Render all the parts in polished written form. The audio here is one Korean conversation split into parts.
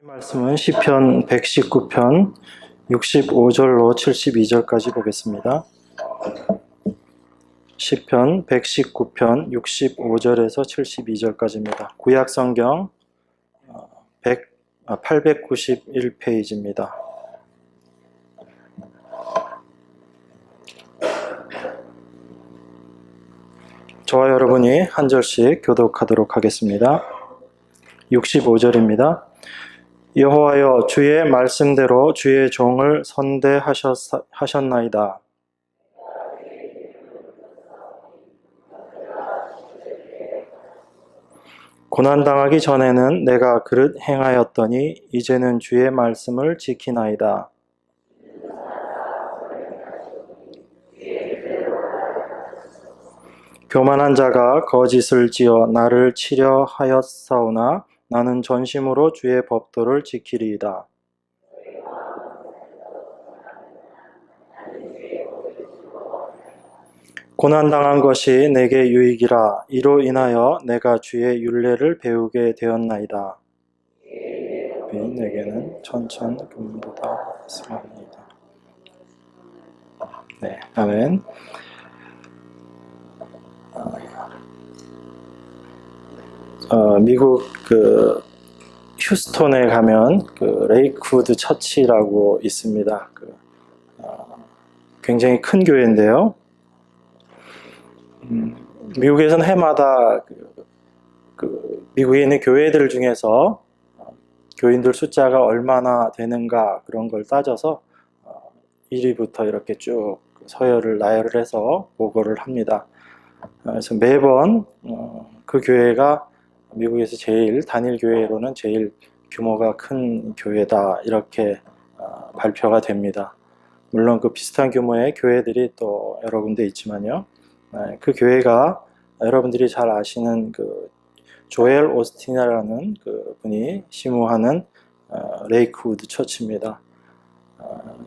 이 말씀은 시편 119편 65절로 72절까지 보겠습니다. 시편 119편 65절에서 72절까지입니다. 구약 성경 891페이지입니다. 저와 여러분이 한 절씩 교독하도록 하겠습니다. 65절입니다. 여호와여, 주의 말씀대로 주의 종을 선대하셨나이다. 고난당하기 전에는 내가 그릇 행하였더니 이제는 주의 말씀을 지키나이다. 교만한 자가 거짓을 지어 나를 치려 하였사오나 나는 전심으로 주의 법도를 지키리이다. 고난당한 것이 내게 유익이라. 이로 인하여 내가 주의 율례를 배우게 되었나이다. 내게는 천천금보다 승합니다. 네, 아멘. 미국 휴스톤에 가면 레이크우드 처치라고 있습니다. 굉장히 큰 교회인데요. 미국에서는 해마다 미국에 있는 교회들 중에서 교인들 숫자가 얼마나 되는가 그런 걸 따져서 1위부터 이렇게 쭉 서열을 나열을 해서 보고를 합니다. 그래서 매번 그 교회가 미국에서 제일 단일 교회로는 제일 규모가 큰 교회다 이렇게 발표가 됩니다. 물론 그 비슷한 규모의 교회들이 또 여러 군데 있지만요. 그 교회가 여러분들이 잘 아시는 조엘 오스틴이라는 분이 심우하는 레이크우드 처치입니다.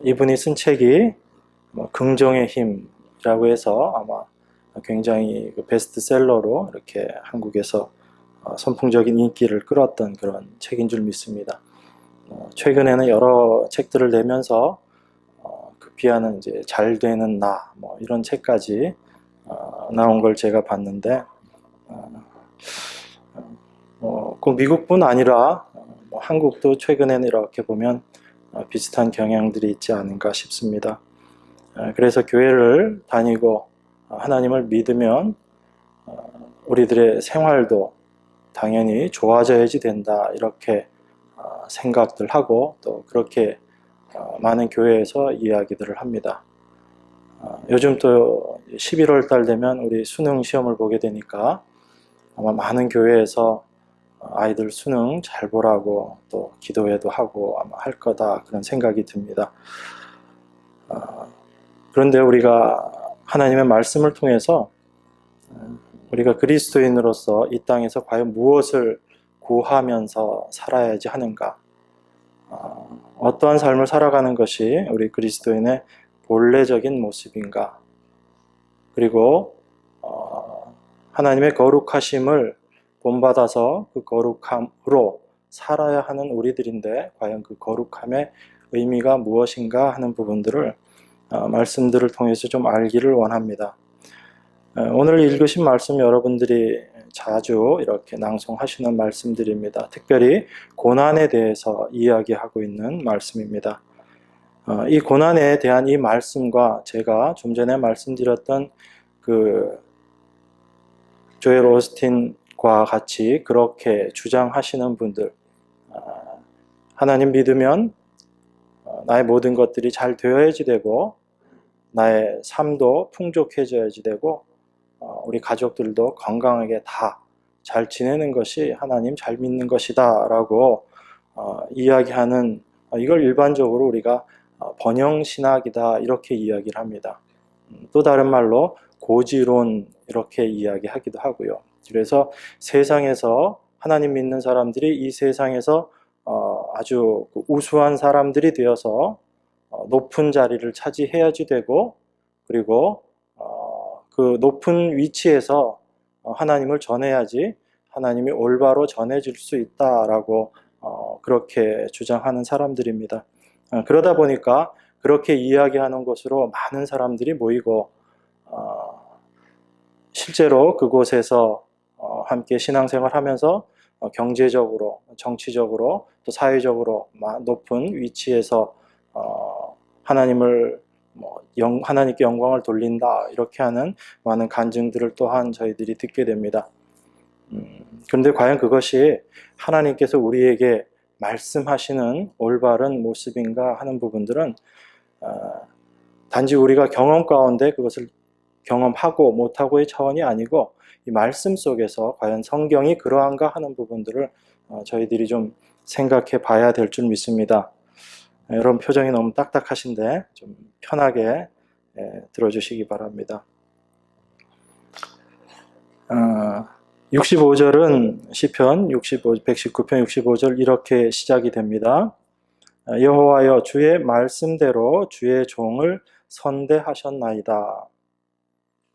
이분이 쓴 책이 긍정의 힘이라고 해서 아마 굉장히 베스트셀러로 이렇게 한국에서 선풍적인 인기를 끌었던 그런 책인 줄 믿습니다. 최근에는 여러 책들을 내면서 비하는 이제 잘 되는 나 이런 책까지 나온 걸 제가 봤는데 꼭 미국뿐 아니라 한국도 최근에는 이렇게 보면 비슷한 경향들이 있지 않은가 싶습니다. 그래서 교회를 다니고 하나님을 믿으면 우리들의 생활도 당연히 좋아져야지 된다 이렇게 생각들 하고 또 그렇게 많은 교회에서 이야기들을 합니다. 요즘 또 11월 달 되면 우리 수능 시험을 보게 되니까 아마 많은 교회에서 아이들 수능 잘 보라고 또 기도회도 하고 아마 할 거다 그런 생각이 듭니다. 그런데 우리가 하나님의 말씀을 통해서 우리가 그리스도인으로서 이 땅에서 과연 무엇을 구하면서 살아야지 하는가, 어떠한 삶을 살아가는 것이 우리 그리스도인의 본래적인 모습인가, 그리고 하나님의 거룩하심을 본받아서 그 거룩함으로 살아야 하는 우리들인데 과연 그 거룩함의 의미가 무엇인가 하는 부분들을 말씀들을 통해서 좀 알기를 원합니다. 오늘 읽으신 말씀 여러분들이 자주 이렇게 낭송하시는 말씀들입니다. 특별히 고난에 대해서 이야기하고 있는 말씀입니다. 이 고난에 대한 이 말씀과 제가 좀 전에 말씀드렸던 조엘 오스틴과 같이 그렇게 주장하시는 분들, 하나님 믿으면 나의 모든 것들이 잘 되어야지 되고 나의 삶도 풍족해져야지 되고 우리 가족들도 건강하게 다 잘 지내는 것이 하나님 잘 믿는 것이다 라고 이야기하는, 이걸 일반적으로 우리가 번영신학이다 이렇게 이야기를 합니다. 또 다른 말로 고지론 이렇게 이야기하기도 하고요. 그래서 세상에서 하나님 믿는 사람들이 이 세상에서 아주 우수한 사람들이 되어서 높은 자리를 차지해야지 되고, 그리고 그 높은 위치에서 하나님을 전해야지 하나님이 올바로 전해질 수 있다라고 그렇게 주장하는 사람들입니다. 그러다 보니까 그렇게 이야기하는 곳으로 많은 사람들이 모이고 실제로 그곳에서 함께 신앙생활하면서 경제적으로, 정치적으로, 또 사회적으로 높은 위치에서 하나님께 영광을 돌린다 이렇게 하는 많은 간증들을 또한 저희들이 듣게 됩니다. 그런데 과연 그것이 하나님께서 우리에게 말씀하시는 올바른 모습인가 하는 부분들은 단지 우리가 경험 가운데 그것을 경험하고 못하고의 차원이 아니고 이 말씀 속에서 과연 성경이 그러한가 하는 부분들을 저희들이 좀 생각해 봐야 될 줄 믿습니다. 여러분 표정이 너무 딱딱하신데 좀 편하게 들어주시기 바랍니다. 65절은 시편 119편 65절 이렇게 시작이 됩니다. 여호와여 주의 말씀대로 주의 종을 선대하셨나이다.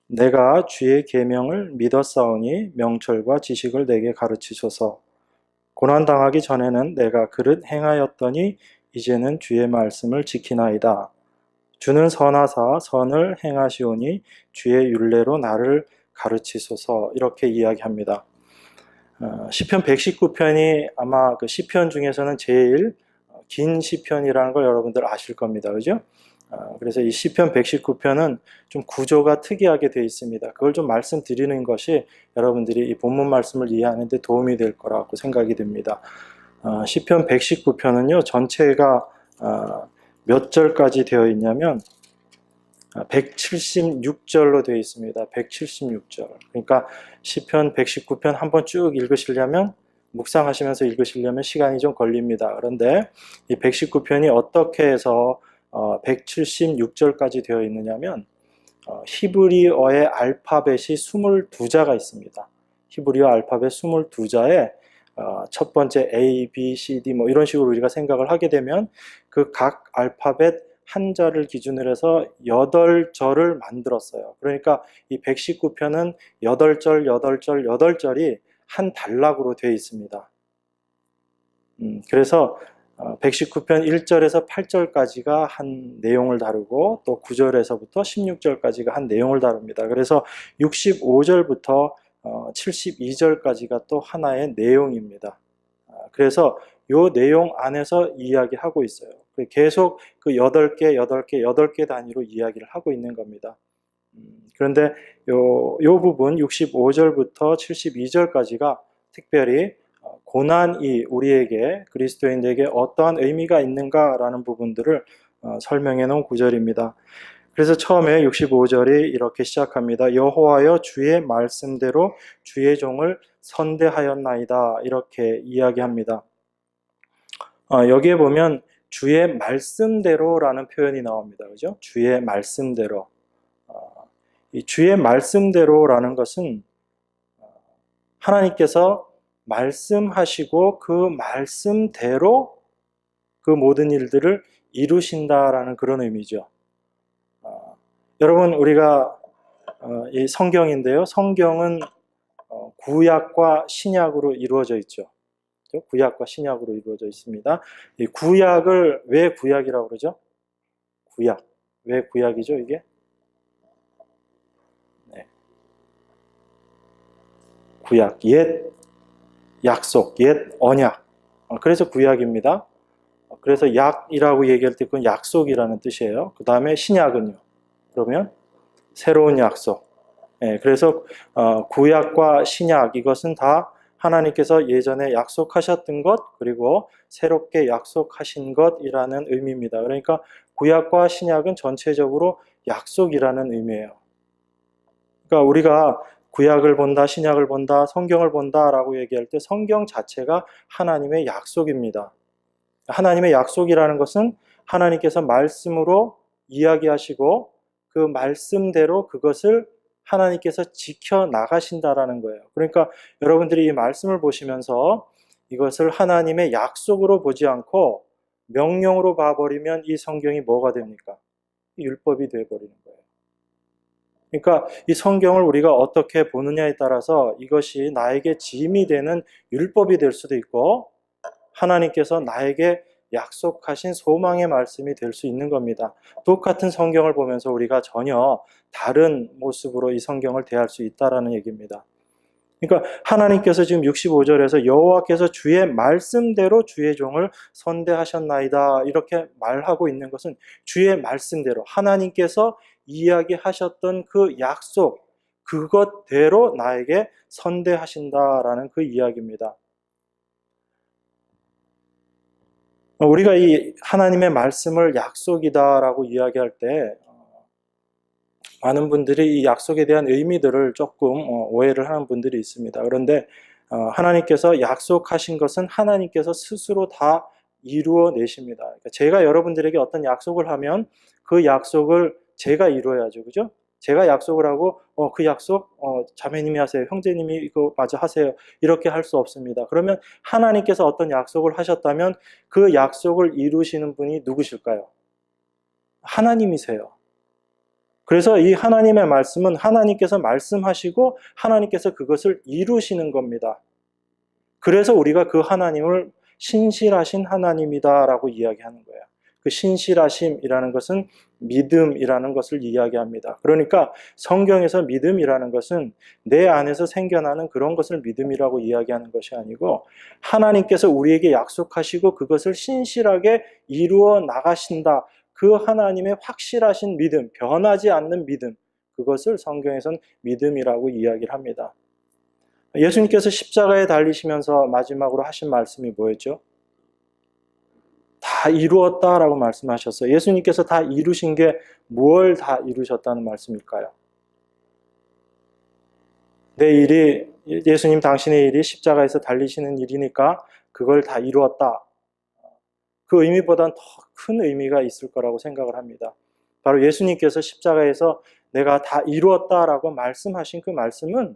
내가 주의 계명을 믿었사오니 명철과 지식을 내게 가르치소서. 고난당하기 전에는 내가 그릇 행하였더니 이제는 주의 말씀을 지키나이다. 주는 선하사 선을 행하시오니 주의 율례로 나를 가르치소서. 이렇게 이야기합니다. 시편 119편이 아마 그 시편 중에서는 제일 긴 시편이라는 걸 여러분들 아실 겁니다. 그죠? 그래서 이 시편 119편은 좀 구조가 특이하게 되어 있습니다. 그걸 좀 말씀드리는 것이 여러분들이 이 본문 말씀을 이해하는 데 도움이 될 거라고 생각이 듭니다. 시편 119편은요 전체가 몇 절까지 되어 있냐면 176절로 되어 있습니다. 176절. 그러니까 시편 119편 한번 쭉 읽으시려면 묵상하시면서 읽으시려면 시간이 좀 걸립니다. 그런데 이 119편이 어떻게 해서 176절까지 되어 있느냐면 히브리어의 알파벳이 22자가 있습니다. 히브리어 알파벳 22자에 첫 번째 A, B, C, D 뭐 이런 식으로 우리가 생각을 하게 되면 그 각 알파벳 한자를 기준으로 해서 8절을 만들었어요. 그러니까 이 119편은 8절, 8절, 8절이 한 단락으로 되어 있습니다. 그래서 119편 1절에서 8절까지가 한 내용을 다루고 또 9절에서부터 16절까지가 한 내용을 다룹니다. 그래서 65절부터 72절까지가 또 하나의 내용입니다. 그래서 이 내용 안에서 이야기하고 있어요. 계속 그 8개 단위로 이야기를 하고 있는 겁니다. 그런데 요 부분 65절부터 72절까지가 특별히 고난이 우리에게 그리스도인에게 어떠한 의미가 있는가라는 부분들을 설명해 놓은 구절입니다. 그래서 처음에 65절이 이렇게 시작합니다. 여호와여 주의 말씀대로 주의 종을 선대하였나이다 이렇게 이야기합니다. 여기에 보면 주의 말씀대로라는 표현이 나옵니다. 그죠? 주의 말씀대로. 이 주의 말씀대로라는 것은 하나님께서 말씀하시고 그 말씀대로 그 모든 일들을 이루신다라는 그런 의미죠. 여러분 우리가 이 성경인데요. 성경은 구약과 신약으로 이루어져 있죠. 구약과 신약으로 이루어져 있습니다. 이 구약을 왜 구약이라고 그러죠? 구약. 왜 구약이죠, 이게? 네. 구약, 옛 약속, 옛 언약. 그래서 구약입니다. 그래서 약이라고 얘기할 때 그건 약속이라는 뜻이에요. 그 다음에 신약은요. 그러면 새로운 약속. 네, 그래서 구약과 신약 이것은 다 하나님께서 예전에 약속하셨던 것 그리고 새롭게 약속하신 것이라는 의미입니다. 그러니까 구약과 신약은 전체적으로 약속이라는 의미예요. 그러니까 우리가 구약을 본다, 신약을 본다, 성경을 본다라고 얘기할 때 성경 자체가 하나님의 약속입니다. 하나님의 약속이라는 것은 하나님께서 말씀으로 이야기하시고 그 말씀대로 그것을 하나님께서 지켜나가신다라는 거예요. 그러니까 여러분들이 이 말씀을 보시면서 이것을 하나님의 약속으로 보지 않고 명령으로 봐버리면 이 성경이 뭐가 됩니까? 율법이 되어버리는 거예요. 그러니까 이 성경을 우리가 어떻게 보느냐에 따라서 이것이 나에게 짐이 되는 율법이 될 수도 있고 하나님께서 나에게 약속하신 소망의 말씀이 될 수 있는 겁니다. 똑같은 성경을 보면서 우리가 전혀 다른 모습으로 이 성경을 대할 수 있다라는 얘기입니다. 그러니까 하나님께서 지금 65절에서 여호와께서 주의 말씀대로 주의 종을 선대하셨나이다 이렇게 말하고 있는 것은 주의 말씀대로 하나님께서 이야기하셨던 그 약속, 그것대로 나에게 선대하신다라는 그 이야기입니다. 우리가 이 하나님의 말씀을 약속이다라고 이야기할 때 많은 분들이 이 약속에 대한 의미들을 조금 오해를 하는 분들이 있습니다. 그런데 하나님께서 약속하신 것은 하나님께서 스스로 다 이루어내십니다. 그러니까 제가 여러분들에게 어떤 약속을 하면 그 약속을 제가 이루어야죠. 그죠? 제가 약속을 하고 그 약속 자매님이 하세요. 형제님이 이거 마저 하세요. 이렇게 할 수 없습니다. 그러면 하나님께서 어떤 약속을 하셨다면 그 약속을 이루시는 분이 누구실까요? 하나님이세요. 그래서 이 하나님의 말씀은 하나님께서 말씀하시고 하나님께서 그것을 이루시는 겁니다. 그래서 우리가 그 하나님을 신실하신 하나님이다라고 이야기하는 거예요. 그 신실하심이라는 것은 믿음이라는 것을 이야기합니다. 그러니까 성경에서 믿음이라는 것은 내 안에서 생겨나는 그런 것을 믿음이라고 이야기하는 것이 아니고 하나님께서 우리에게 약속하시고 그것을 신실하게 이루어 나가신다. 그 하나님의 확실하신 믿음, 변하지 않는 믿음, 그것을 성경에서는 믿음이라고 이야기를 합니다. 예수님께서 십자가에 달리시면서 마지막으로 하신 말씀이 뭐였죠? 다 이루었다라고 말씀하셨어요. 예수님께서 다 이루신 게 뭘 다 이루셨다는 말씀일까요? 내 일이, 예수님 당신의 일이 십자가에서 달리시는 일이니까 그걸 다 이루었다. 그 의미보다는 더 큰 의미가 있을 거라고 생각을 합니다. 바로 예수님께서 십자가에서 내가 다 이루었다라고 말씀하신 그 말씀은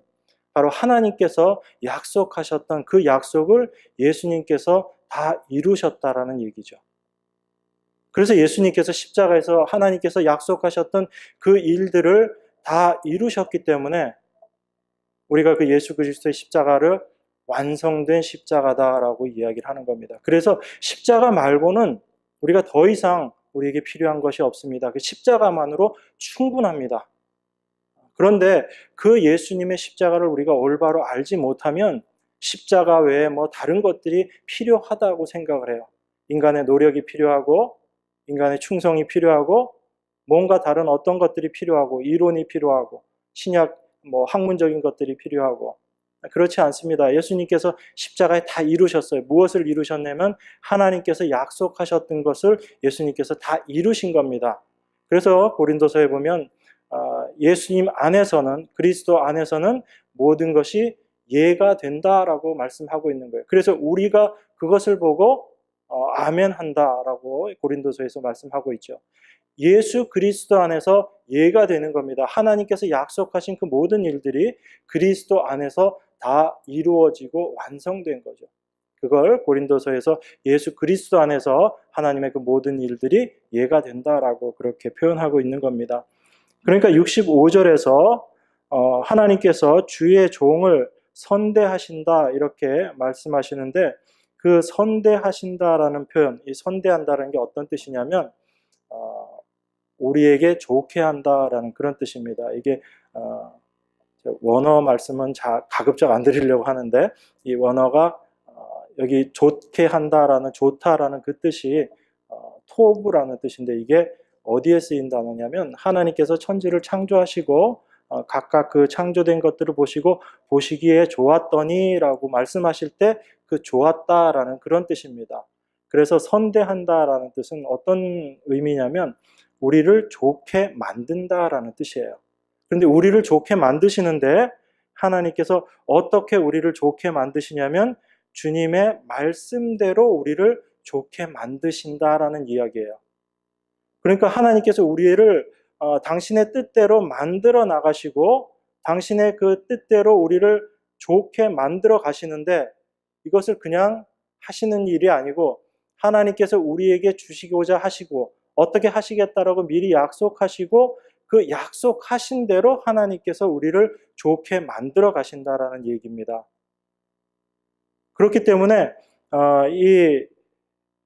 바로 하나님께서 약속하셨던 그 약속을 예수님께서 다 이루셨다라는 얘기죠. 그래서 예수님께서 십자가에서 하나님께서 약속하셨던 그 일들을 다 이루셨기 때문에 우리가 그 예수 그리스도의 십자가를 완성된 십자가다라고 이야기를 하는 겁니다. 그래서 십자가 말고는 우리가 더 이상 우리에게 필요한 것이 없습니다. 그 십자가만으로 충분합니다. 그런데 그 예수님의 십자가를 우리가 올바로 알지 못하면 십자가 외에 뭐 다른 것들이 필요하다고 생각을 해요. 인간의 노력이 필요하고 인간의 충성이 필요하고 뭔가 다른 어떤 것들이 필요하고 이론이 필요하고 신약 뭐 학문적인 것들이 필요하고 그렇지 않습니다. 예수님께서 십자가에 다 이루셨어요. 무엇을 이루셨냐면 하나님께서 약속하셨던 것을 예수님께서 다 이루신 겁니다. 그래서 고린도서에 보면 예수님 안에서는 그리스도 안에서는 모든 것이 예가 된다라고 말씀하고 있는 거예요. 그래서 우리가 그것을 보고 아멘 한다라고 고린도서에서 말씀하고 있죠. 예수 그리스도 안에서 예가 되는 겁니다. 하나님께서 약속하신 그 모든 일들이 그리스도 안에서 다 이루어지고 완성된 거죠. 그걸 고린도서에서 예수 그리스도 안에서 하나님의 그 모든 일들이 예가 된다라고 그렇게 표현하고 있는 겁니다. 그러니까 65절에서 하나님께서 주의 종을 선대하신다 이렇게 말씀하시는데 그 선대하신다라는 표현, 이 선대한다라는 게 어떤 뜻이냐면 우리에게 좋게 한다라는 그런 뜻입니다. 이게 원어 말씀은 가급적 안 드리려고 하는데 이 원어가 여기 좋게 한다라는 좋다라는 그 뜻이 토브라는 뜻인데 이게 어디에 쓰인 단어냐면 하나님께서 천지를 창조하시고 각각 그 창조된 것들을 보시고 보시기에 좋았더니 라고 말씀하실 때 그 좋았다라는 그런 뜻입니다. 그래서 선대한다라는 뜻은 어떤 의미냐면 우리를 좋게 만든다라는 뜻이에요. 그런데 우리를 좋게 만드시는데 하나님께서 어떻게 우리를 좋게 만드시냐면 주님의 말씀대로 우리를 좋게 만드신다라는 이야기예요. 그러니까 하나님께서 우리를 당신의 뜻대로 만들어 나가시고 당신의 그 뜻대로 우리를 좋게 만들어 가시는데 이것을 그냥 하시는 일이 아니고 하나님께서 우리에게 주시고자 하시고 어떻게 하시겠다라고 미리 약속하시고 그 약속하신 대로 하나님께서 우리를 좋게 만들어 가신다라는 얘기입니다. 그렇기 때문에 이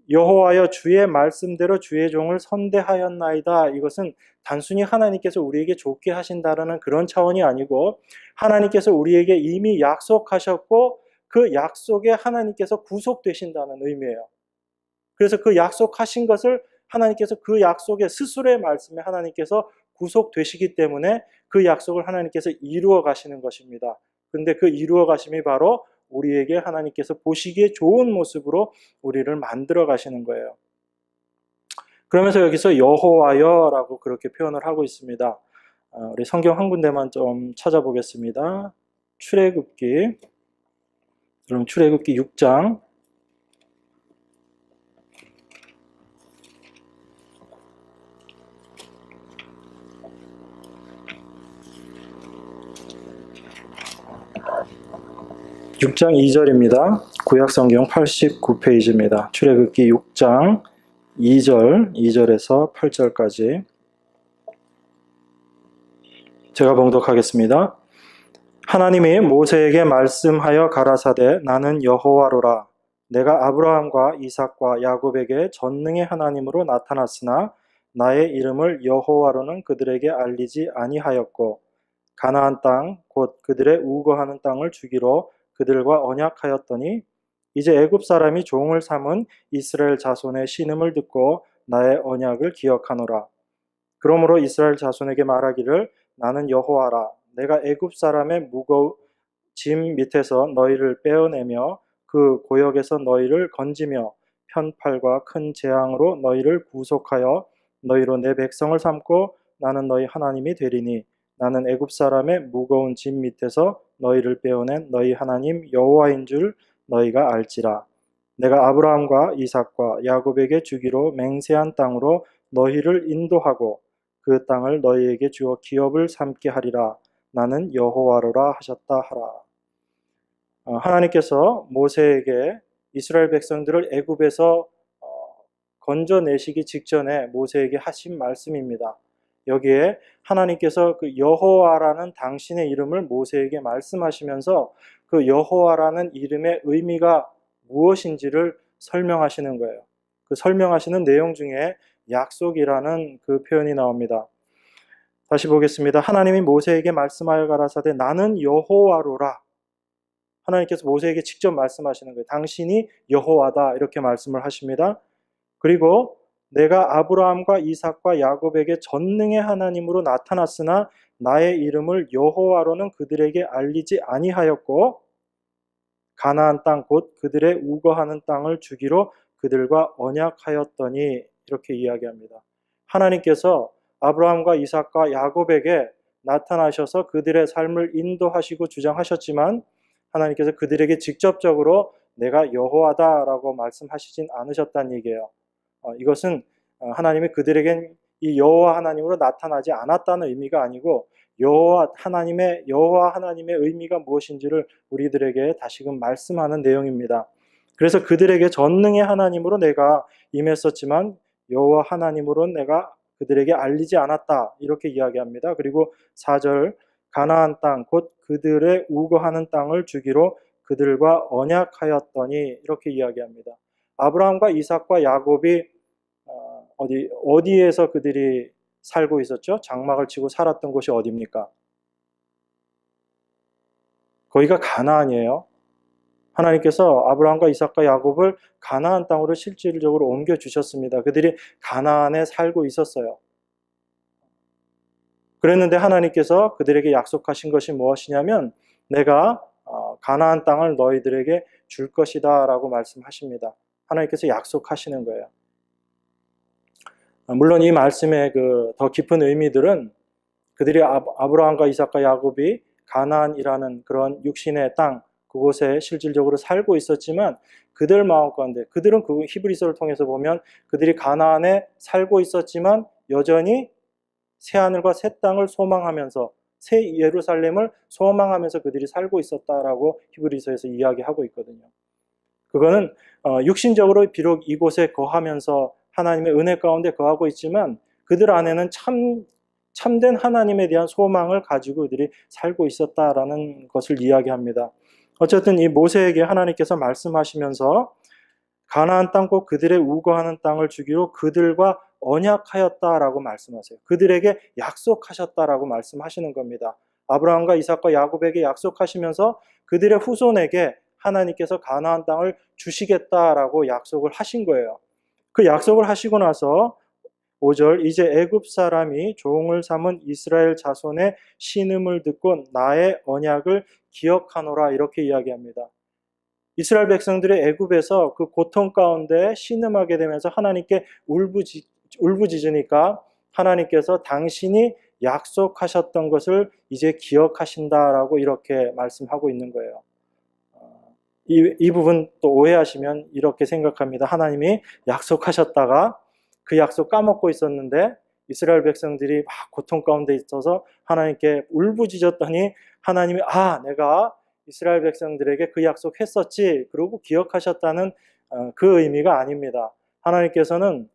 여호와여 주의 말씀대로 주의 종을 선대하였나이다. 이것은 단순히 하나님께서 우리에게 좋게 하신다라는 그런 차원이 아니고 하나님께서 우리에게 이미 약속하셨고 그 약속에 하나님께서 구속되신다는 의미예요. 그래서 그 약속하신 것을 하나님께서 그 약속의 스스로의 말씀에 하나님께서 구속되시기 때문에 그 약속을 하나님께서 이루어 가시는 것입니다. 그런데 그 이루어 가심이 바로 우리에게 하나님께서 보시기에 좋은 모습으로 우리를 만들어 가시는 거예요. 그러면서 여기서 여호와여라고 그렇게 표현을 하고 있습니다. 우리 성경 한 군데만 좀 찾아보겠습니다. 출애굽기, 그럼 출애굽기 6장 6장 2절입니다. 구약성경 89페이지입니다. 출애굽기 6장 2절에서 8절까지 제가 봉독하겠습니다. 하나님이 모세에게 말씀하여 가라사대 나는 여호와로라. 내가 아브라함과 이삭과 야곱에게 전능의 하나님으로 나타났으나 나의 이름을 여호와로는 그들에게 알리지 아니하였고 가나안 땅 곧 그들의 우거하는 땅을 주기로 그들과 언약하였더니 이제 애굽 사람이 종을 삼은 이스라엘 자손의 신음을 듣고 나의 언약을 기억하노라. 그러므로 이스라엘 자손에게 말하기를 나는 여호와라. 내가 애굽 사람의 무거운 짐 밑에서 너희를 빼어내며 그 고역에서 너희를 건지며 편팔과 큰 재앙으로 너희를 구속하여 너희로 내 백성을 삼고 나는 너희 하나님이 되리니 나는 애굽 사람의 무거운 짐 밑에서 너희를 빼어낸 너희 하나님 여호와인 줄 너희가 알지라. 내가 아브라함과 이삭과 야곱에게 주기로 맹세한 땅으로 너희를 인도하고 그 땅을 너희에게 주어 기업을 삼게 하리라. 나는 여호와로라 하셨다 하라. 하나님께서 모세에게 이스라엘 백성들을 애굽에서 건져내시기 직전에 모세에게 하신 말씀입니다. 여기에 하나님께서 그 여호와라는 당신의 이름을 모세에게 말씀하시면서 그 여호와라는 이름의 의미가 무엇인지를 설명하시는 거예요. 그 설명하시는 내용 중에 약속이라는 그 표현이 나옵니다. 다시 보겠습니다. 하나님이 모세에게 말씀하여 가라사대 나는 여호와로라. 하나님께서 모세에게 직접 말씀하시는 거예요. 당신이 여호와다 이렇게 말씀을 하십니다. 그리고 내가 아브라함과 이삭과 야곱에게 전능의 하나님으로 나타났으나 나의 이름을 여호와로는 그들에게 알리지 아니하였고 가나안 땅 곧 그들의 우거하는 땅을 주기로 그들과 언약하였더니 이렇게 이야기합니다. 하나님께서 아브라함과 이삭과 야곱에게 나타나셔서 그들의 삶을 인도하시고 주장하셨지만 하나님께서 그들에게 직접적으로 내가 여호와다라고 말씀하시진 않으셨다는 얘기예요. 이것은 하나님이 그들에겐 이 여호와 하나님으로 나타나지 않았다는 의미가 아니고 여호와 하나님의 의미가 무엇인지를 우리들에게 다시금 말씀하는 내용입니다. 그래서 그들에게 전능의 하나님으로 내가 임했었지만 여호와 하나님으로 내가 그들에게 알리지 않았다 이렇게 이야기합니다. 그리고 4절 가나안 땅 곧 그들의 우거하는 땅을 주기로 그들과 언약하였더니 이렇게 이야기합니다. 아브라함과 이삭과 야곱이 어디에서 그들이 살고 있었죠? 장막을 치고 살았던 곳이 어디입니까? 거기가 가나안이에요. 하나님께서 아브라함과 이삭과 야곱을 가나안 땅으로 실질적으로 옮겨주셨습니다. 그들이 가나안에 살고 있었어요. 그랬는데 하나님께서 그들에게 약속하신 것이 무엇이냐면 내가 가나안 땅을 너희들에게 줄 것이다 라고 말씀하십니다. 하나님께서 약속하시는 거예요. 물론 이 말씀의 그 더 깊은 의미들은 그들이 아브라함과 이삭과 야곱이 가나안이라는 그런 육신의 땅 그곳에 실질적으로 살고 있었지만 그들 마음 가운데 그들은 그 히브리서를 통해서 보면 그들이 가나안에 살고 있었지만 여전히 새 하늘과 새 땅을 소망하면서 새 예루살렘을 소망하면서 그들이 살고 있었다라고 히브리서에서 이야기하고 있거든요. 그거는 육신적으로 비록 이곳에 거하면서 하나님의 은혜 가운데 거하고 있지만 그들 안에는 참된 하나님에 대한 소망을 가지고 그들이 살고 있었다라는 것을 이야기합니다. 어쨌든 이 모세에게 하나님께서 말씀하시면서 가나안 땅 곧 그들의 우거하는 땅을 주기로 그들과 언약하였다라고 말씀하세요. 그들에게 약속하셨다라고 말씀하시는 겁니다. 아브라함과 이삭과 야곱에게 약속하시면서 그들의 후손에게 하나님께서 가나안 땅을 주시겠다라고 약속을 하신 거예요. 그 약속을 하시고 나서 5절 이제 애굽 사람이 종을 삼은 이스라엘 자손의 신음을 듣고 나의 언약을 기억하노라 이렇게 이야기합니다. 이스라엘 백성들의 애굽에서 그 고통 가운데 신음하게 되면서 하나님께 울부짖으니까 하나님께서 당신이 약속하셨던 것을 이제 기억하신다라고 이렇게 말씀하고 있는 거예요. 이 부분 또 오해하시면 이렇게 생각합니다. 하나님이 약속하셨다가 그 약속 까먹고 있었는데 이스라엘 백성들이 막 고통 가운데 있어서 하나님께 울부짖었더니 하나님이 내가 이스라엘 백성들에게 그 약속했었지 그러고 기억하셨다는 그 의미가 아닙니다. 하나님께서는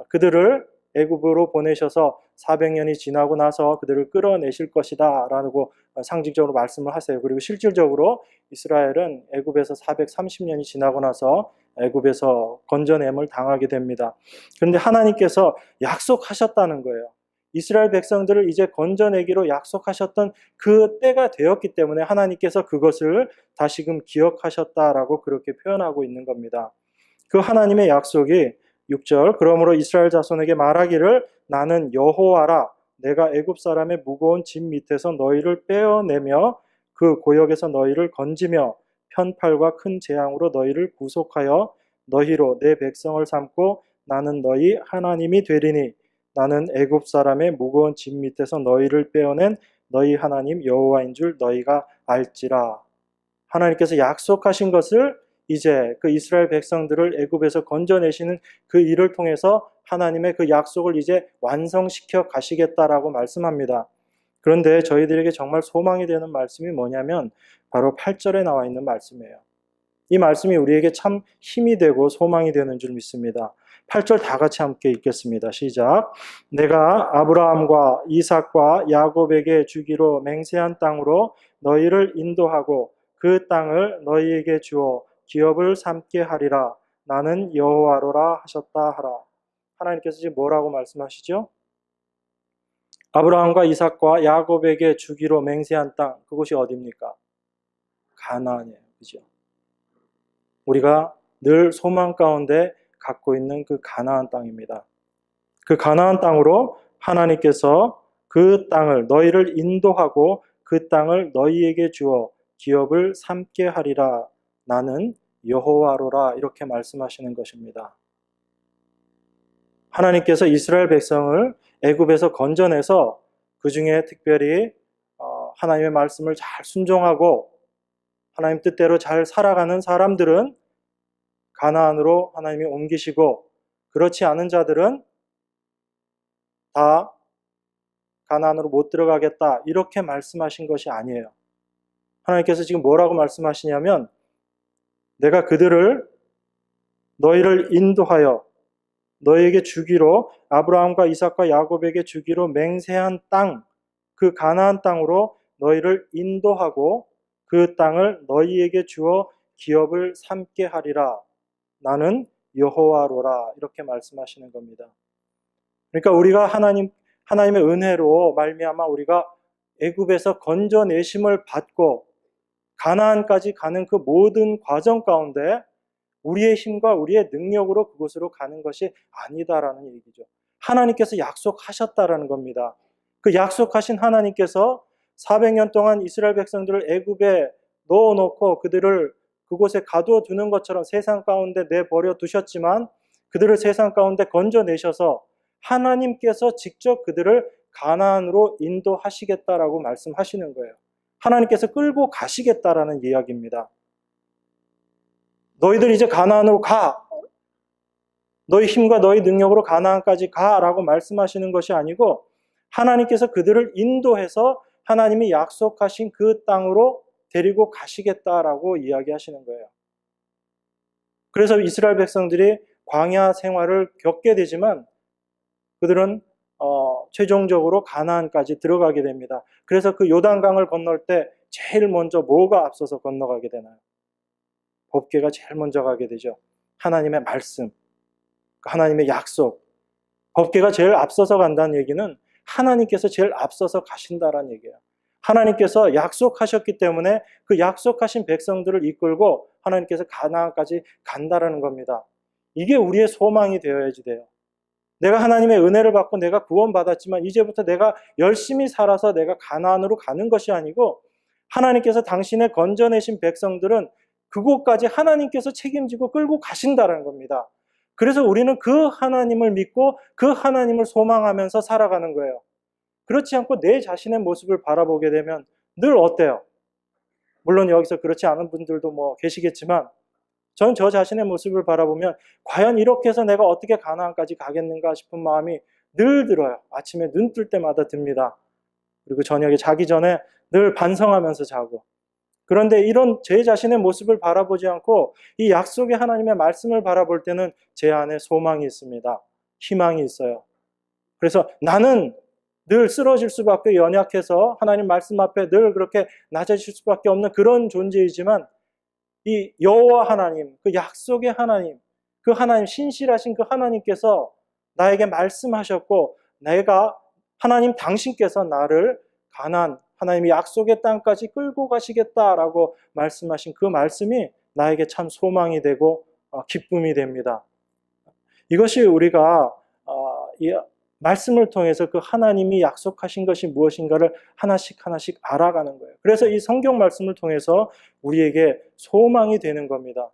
그들을 애굽으로 보내셔서 400년이 지나고 나서 그들을 끌어내실 것이다 라고 상징적으로 말씀을 하세요. 그리고 실질적으로 이스라엘은 애굽에서 430년이 지나고 나서 애굽에서 건져냄을 당하게 됩니다. 그런데 하나님께서 약속하셨다는 거예요. 이스라엘 백성들을 이제 건져내기로 약속하셨던 그 때가 되었기 때문에 하나님께서 그것을 다시금 기억하셨다라고 그렇게 표현하고 있는 겁니다. 그 하나님의 약속이 6절 그러므로 이스라엘 자손에게 말하기를 나는 여호와라 내가 애굽 사람의 무거운 짐 밑에서 너희를 빼어내며 그 고역에서 너희를 건지며 편팔과 큰 재앙으로 너희를 구속하여 너희로 내 백성을 삼고 나는 너희 하나님이 되리니 나는 애굽 사람의 무거운 짐 밑에서 너희를 빼어낸 너희 하나님 여호와인 줄 너희가 알지라. 하나님께서 약속하신 것을 이제 그 이스라엘 백성들을 애굽에서 건져내시는 그 일을 통해서 하나님의 그 약속을 이제 완성시켜 가시겠다라고 말씀합니다. 그런데 저희들에게 정말 소망이 되는 말씀이 뭐냐면 바로 8절에 나와 있는 말씀이에요. 이 말씀이 우리에게 참 힘이 되고 소망이 되는 줄 믿습니다. 8절 다 같이 함께 읽겠습니다. 시작. 내가 아브라함과 이삭과 야곱에게 주기로 맹세한 땅으로 너희를 인도하고 그 땅을 너희에게 주어 기업을 삼게 하리라. 나는 여호와로라 하셨다 하라. 하나님께서 지금 뭐라고 말씀하시죠? 아브라함과 이삭과 야곱에게 주기로 맹세한 땅, 그곳이 어디입니까? 가나안이에요. 그죠? 우리가 늘 소망 가운데 갖고 있는 그 가나안 땅입니다. 그 가나안 땅으로 하나님께서 그 땅을 너희를 인도하고 그 땅을 너희에게 주어 기업을 삼게 하리라. 나는 여호와로라 이렇게 말씀하시는 것입니다. 하나님께서 이스라엘 백성을 애굽에서 건져내서 그 중에 특별히 하나님의 말씀을 잘 순종하고 하나님 뜻대로 잘 살아가는 사람들은 가나안으로 하나님이 옮기시고 그렇지 않은 자들은 다 가나안으로 못 들어가겠다 이렇게 말씀하신 것이 아니에요. 하나님께서 지금 뭐라고 말씀하시냐면 내가 너희를 인도하여 너희에게 주기로 아브라함과 이삭과 야곱에게 주기로 맹세한 땅, 그 가나안 땅으로 너희를 인도하고 그 땅을 너희에게 주어 기업을 삼게 하리라. 나는 여호와로라 이렇게 말씀하시는 겁니다. 그러니까 우리가 하나님의 은혜로 말미암아 우리가 애굽에서 건져내심을 받고 가나안까지 가는 그 모든 과정 가운데 우리의 힘과 우리의 능력으로 그곳으로 가는 것이 아니다라는 얘기죠. 하나님께서 약속하셨다라는 겁니다. 그 약속하신 하나님께서 400년 동안 이스라엘 백성들을 애굽에 넣어놓고 그들을 그곳에 가두어 두는 것처럼 세상 가운데 내버려 두셨지만 그들을 세상 가운데 건져내셔서 하나님께서 직접 그들을 가나안으로 인도하시겠다라고 말씀하시는 거예요. 하나님께서 끌고 가시겠다라는 이야기입니다. 너희들 이제 가나안으로 가. 너희 힘과 너희 능력으로 가나안까지 가라고 말씀하시는 것이 아니고 하나님께서 그들을 인도해서 하나님이 약속하신 그 땅으로 데리고 가시겠다라고 이야기하시는 거예요. 그래서 이스라엘 백성들이 광야 생활을 겪게 되지만 그들은 최종적으로 가나안까지 들어가게 됩니다. 그래서 그 요단강을 건널 때 제일 먼저 뭐가 앞서서 건너가게 되나요? 법궤가 제일 먼저 가게 되죠. 하나님의 말씀, 하나님의 약속, 법궤가 제일 앞서서 간다는 얘기는 하나님께서 제일 앞서서 가신다라는 얘기예요. 하나님께서 약속하셨기 때문에 그 약속하신 백성들을 이끌고 하나님께서 가나안까지 간다라는 겁니다. 이게 우리의 소망이 되어야지 돼요. 내가 하나님의 은혜를 받고 내가 구원받았지만 이제부터 내가 열심히 살아서 내가 가나안으로 가는 것이 아니고 하나님께서 당신의 건져내신 백성들은 그곳까지 하나님께서 책임지고 끌고 가신다는 겁니다. 그래서 우리는 그 하나님을 믿고 그 하나님을 소망하면서 살아가는 거예요. 그렇지 않고 내 자신의 모습을 바라보게 되면 늘 어때요? 물론 여기서 그렇지 않은 분들도 뭐 계시겠지만 전 저 자신의 모습을 바라보면 과연 이렇게 해서 내가 어떻게 가나안까지 가겠는가 싶은 마음이 늘 들어요. 아침에 눈 뜰 때마다 듭니다. 그리고 저녁에 자기 전에 늘 반성하면서 자고. 그런데 이런 제 자신의 모습을 바라보지 않고 이 약속의 하나님의 말씀을 바라볼 때는 제 안에 소망이 있습니다. 희망이 있어요. 그래서 나는 늘 쓰러질 수밖에 연약해서 하나님 말씀 앞에 늘 그렇게 낮아질 수밖에 없는 그런 존재이지만 이 여호와 하나님, 그 약속의 하나님, 그 하나님, 신실하신 그 하나님께서 나에게 말씀하셨고 내가 하나님 당신께서 나를 가나안, 하나님이 약속의 땅까지 끌고 가시겠다라고 말씀하신 그 말씀이 나에게 참 소망이 되고 기쁨이 됩니다. 이것이 우리가 이 말씀을 통해서 그 하나님이 약속하신 것이 무엇인가를 하나씩 알아가는 거예요. 그래서 이 성경 말씀을 통해서 우리에게 소망이 되는 겁니다.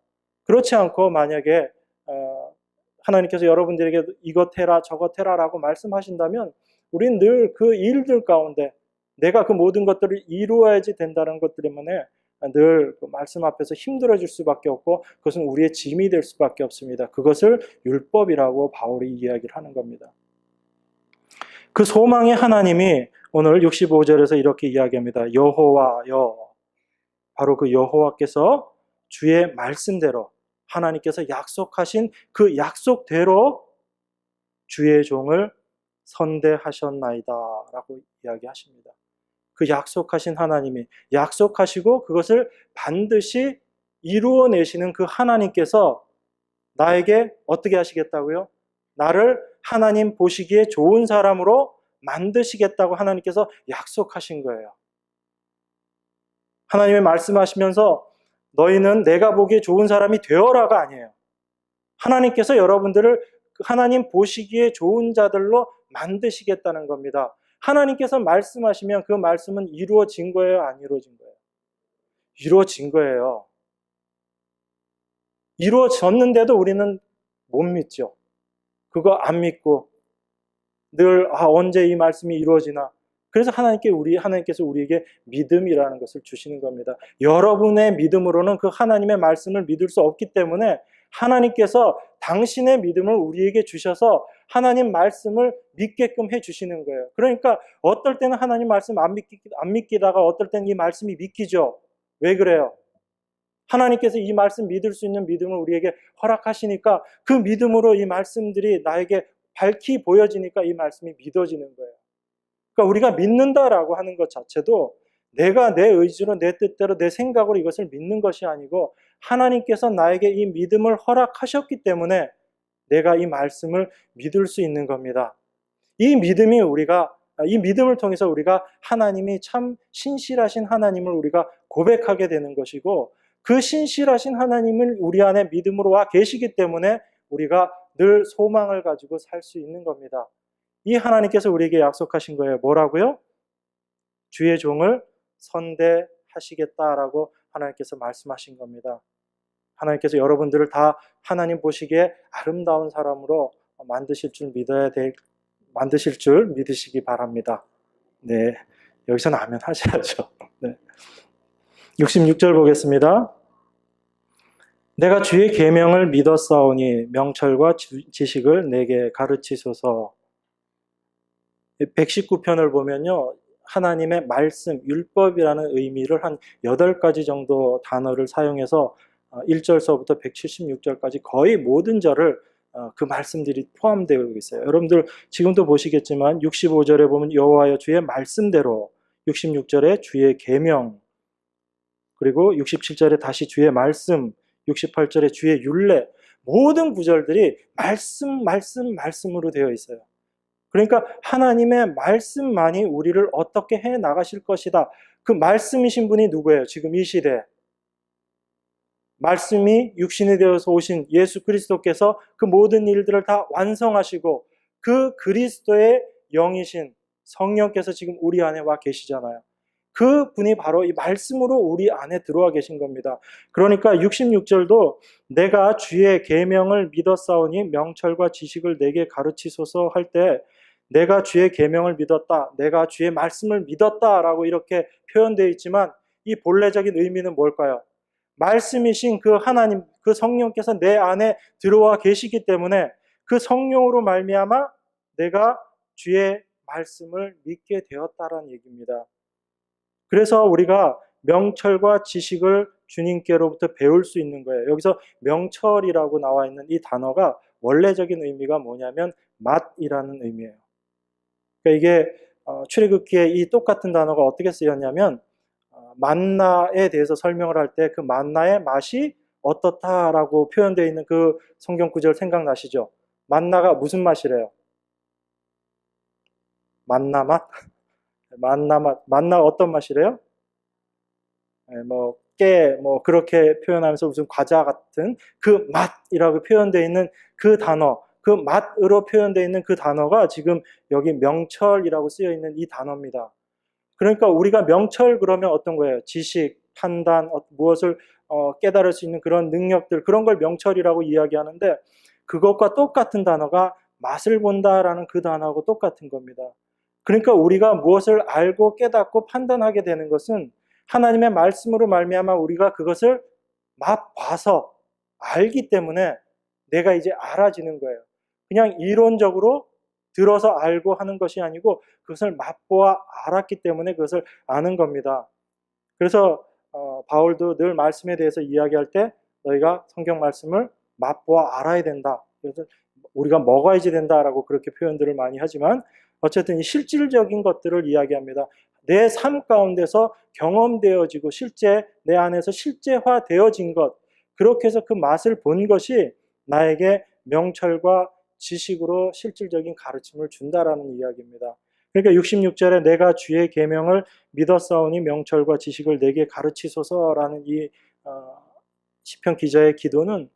그렇지 않고 만약에 하나님께서 여러분들에게 이것 해라 저것 해라라고 말씀하신다면 우리는 늘 그 일들 가운데 내가 그 모든 것들을 이루어야지 된다는 것 때문에 늘 그 말씀 앞에서 힘들어질 수밖에 없고 그것은 우리의 짐이 될 수밖에 없습니다. 그것을 율법이라고 바울이 이야기를 하는 겁니다. 그 소망의 하나님이 오늘 65절에서 이렇게 이야기합니다. 여호와여, 바로 그 여호와께서 주의 말씀대로 하나님께서 약속하신 그 약속대로 주의 종을 선대하셨나이다 라고 이야기하십니다. 그 약속하신 하나님이 약속하시고 그것을 반드시 이루어내시는 그 하나님께서 나에게 어떻게 하시겠다고요? 나를 하나님 보시기에 좋은 사람으로 만드시겠다고 하나님께서 약속하신 거예요. 하나님이 말씀하시면서 너희는 내가 보기에 좋은 사람이 되어라가 아니에요. 하나님께서 여러분들을 하나님 보시기에 좋은 자들로 만드시겠다는 겁니다. 하나님께서 말씀하시면 그 말씀은 이루어진 거예요? 안 이루어진 거예요? 이루어진 거예요. 이루어졌는데도 우리는 못 믿죠. 그거 안 믿고 늘 언제 이 말씀이 이루어지나. 그래서 하나님께서 우리에게 믿음이라는 것을 주시는 겁니다. 여러분의 믿음으로는 그 하나님의 말씀을 믿을 수 없기 때문에 하나님께서 당신의 믿음을 우리에게 주셔서 하나님 말씀을 믿게끔 해주시는 거예요. 그러니까 어떨 때는 하나님 말씀 안 믿기다가 어떨 때는 이 말씀이 믿기죠. 왜 그래요? 하나님께서 이 말씀 믿을 수 있는 믿음을 우리에게 허락하시니까 그 믿음으로 이 말씀들이 나에게 밝히 보여지니까 이 말씀이 믿어지는 거예요. 그러니까 우리가 믿는다라고 하는 것 자체도 내가 내 의지로 내 뜻대로 내 생각으로 이것을 믿는 것이 아니고 하나님께서 나에게 이 믿음을 허락하셨기 때문에 내가 이 말씀을 믿을 수 있는 겁니다. 이 믿음을 통해서 우리가 하나님이 참 신실하신 하나님을 우리가 고백하게 되는 것이고 그 신실하신 하나님을 우리 안에 믿음으로 와 계시기 때문에 우리가 늘 소망을 가지고 살 수 있는 겁니다. 이 하나님께서 우리에게 약속하신 거예요. 뭐라고요? 주의 종을 선대하시겠다라고 하나님께서 말씀하신 겁니다. 하나님께서 여러분들을 다 하나님 보시기에 아름다운 사람으로 만드실 줄 믿으시기 바랍니다. 네, 여기서는 아멘 하셔야죠. 네. 66절 보겠습니다. 내가 주의 계명을 믿었사오니 명철과 지식을 내게 가르치소서. 119편을 보면요, 하나님의 말씀, 율법이라는 의미를 한 8가지 정도 단어를 사용해서 1절서부터 176절까지 거의 모든 절을 그 말씀들이 포함되어 있어요. 여러분들 지금도 보시겠지만 65절에 보면 여호와여 주의 말씀대로, 66절에 주의 계명, 그리고 67절에 다시 주의 말씀, 68절에 주의 율례, 모든 구절들이 말씀으로 되어 있어요. 그러니까 하나님의 말씀만이 우리를 어떻게 해 나가실 것이다. 그 말씀이신 분이 누구예요? 지금 이 시대에. 말씀이 육신이 되어서 오신 예수 그리스도께서 그 모든 일들을 다 완성하시고 그 그리스도의 영이신 성령께서 지금 우리 안에 와 계시잖아요. 그 분이 바로 이 말씀으로 우리 안에 들어와 계신 겁니다. 그러니까 66절도 내가 주의 계명을 믿었사오니 명철과 지식을 내게 가르치소서 할 때 내가 주의 계명을 믿었다, 내가 주의 말씀을 믿었다라고 이렇게 표현되어 있지만 이 본래적인 의미는 뭘까요? 말씀이신 그 하나님, 그 성령께서 내 안에 들어와 계시기 때문에 그 성령으로 말미암아 내가 주의 말씀을 믿게 되었다라는 얘기입니다. 그래서 우리가 명철과 지식을 주님께로부터 배울 수 있는 거예요. 여기서 명철이라고 나와 있는 이 단어가 원래적인 의미가 뭐냐면 맛이라는 의미예요. 그러니까 이게 출애굽기에 이 똑같은 단어가 어떻게 쓰였냐면 만나에 대해서 설명을 할 때 그 만나의 맛이 어떻다라고 표현되어 있는 그 성경 구절 생각나시죠? 만나가 무슨 맛이래요? 만나 맛? 만나 맛. 만나 어떤 맛이래요? 그렇게 표현하면서 무슨 과자 같은 그 맛이라고 표현되어 있는 그 단어, 그 맛으로 표현되어 있는 그 단어가 지금 여기 명철이라고 쓰여 있는 이 단어입니다. 그러니까 우리가 명철 그러면 어떤 거예요? 지식, 판단, 무엇을 깨달을 수 있는 그런 능력들, 그런 걸 명철이라고 이야기하는데 그것과 똑같은 단어가 맛을 본다라는 그 단어하고 똑같은 겁니다. 그러니까 우리가 무엇을 알고 깨닫고 판단하게 되는 것은 하나님의 말씀으로 말미암아 우리가 그것을 맛봐서 알기 때문에 내가 이제 알아지는 거예요. 그냥 이론적으로 들어서 알고 하는 것이 아니고 그것을 맛보아 알았기 때문에 그것을 아는 겁니다. 그래서 바울도 늘 말씀에 대해서 이야기할 때 너희가 성경 말씀을 맛보아 알아야 된다. 그래서 우리가 먹어야지 된다라고 그렇게 표현들을 많이 하지만 어쨌든 이 실질적인 것들을 이야기합니다. 내 삶 가운데서 경험되어지고 실제 내 안에서 실제화되어진 것, 그렇게 해서 그 맛을 본 것이 나에게 명철과 지식으로 실질적인 가르침을 준다라는 이야기입니다. 그러니까 66절에 내가 주의 계명을 믿었사오니 명철과 지식을 내게 가르치소서라는 이 시편 기자의 기도는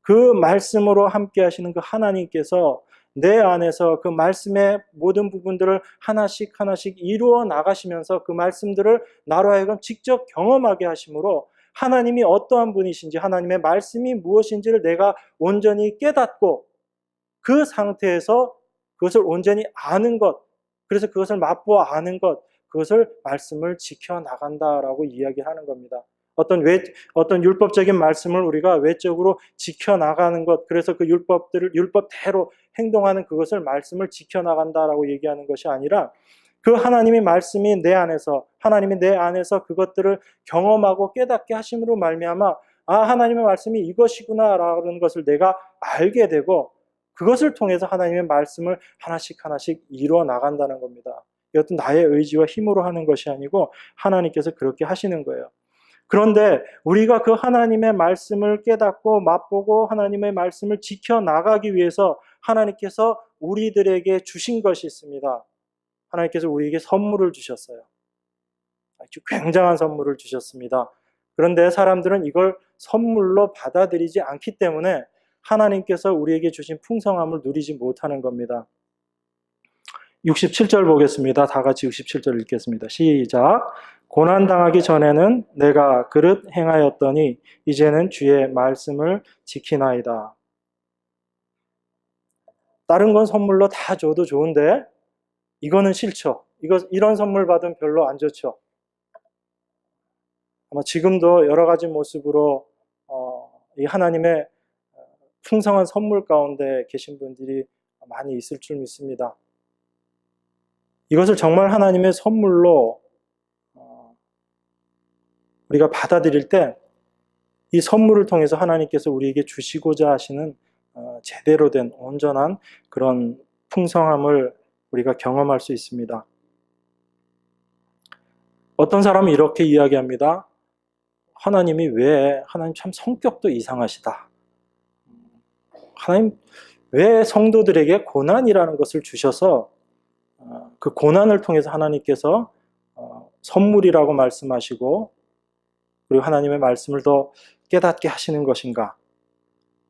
그 말씀으로 함께 하시는 그 하나님께서 내 안에서 그 말씀의 모든 부분들을 하나씩 이루어 나가시면서 그 말씀들을 나로 하여금 직접 경험하게 하심으로 하나님이 어떠한 분이신지, 하나님의 말씀이 무엇인지를 내가 온전히 깨닫고 그 상태에서 그것을 온전히 아는 것, 그래서 그것을 맛보아 아는 것, 그것을 말씀을 지켜나간다라고 이야기하는 겁니다. 어떤 율법적인 말씀을 우리가 외적으로 지켜나가는 것, 그래서 그 율법대로 행동하는 그것을 말씀을 지켜나간다라고 얘기하는 것이 아니라 그 하나님의 말씀이 내 안에서, 하나님이 내 안에서 그것들을 경험하고 깨닫게 하심으로 말미암아 하나님의 말씀이 이것이구나라는 것을 내가 알게 되고 그것을 통해서 하나님의 말씀을 하나씩 이루어 나간다는 겁니다. 이것도 나의 의지와 힘으로 하는 것이 아니고 하나님께서 그렇게 하시는 거예요. 그런데 우리가 그 하나님의 말씀을 깨닫고 맛보고 하나님의 말씀을 지켜나가기 위해서 하나님께서 우리들에게 주신 것이 있습니다. 하나님께서 우리에게 선물을 주셨어요. 아주 굉장한 선물을 주셨습니다. 그런데 사람들은 이걸 선물로 받아들이지 않기 때문에 하나님께서 우리에게 주신 풍성함을 누리지 못하는 겁니다. 67절 보겠습니다. 다 같이 67절 읽겠습니다. 시작. 고난당하기 전에는 내가 그릇 행하였더니 이제는 주의 말씀을 지키나이다. 다른 건 선물로 다 줘도 좋은데 이거는 싫죠. 이런 선물 받으면 별로 안 좋죠. 아마 지금도 여러 가지 모습으로 이 하나님의 풍성한 선물 가운데 계신 분들이 많이 있을 줄 믿습니다. 이것을 정말 하나님의 선물로 우리가 받아들일 때 이 선물을 통해서 하나님께서 우리에게 주시고자 하시는 제대로 된 온전한 그런 풍성함을 우리가 경험할 수 있습니다. 어떤 사람은 이렇게 이야기합니다. 하나님 참 성격도 이상하시다. 하나님 왜 성도들에게 고난이라는 것을 주셔서 그 고난을 통해서 하나님께서 선물이라고 말씀하시고 그리고 하나님의 말씀을 더 깨닫게 하시는 것인가?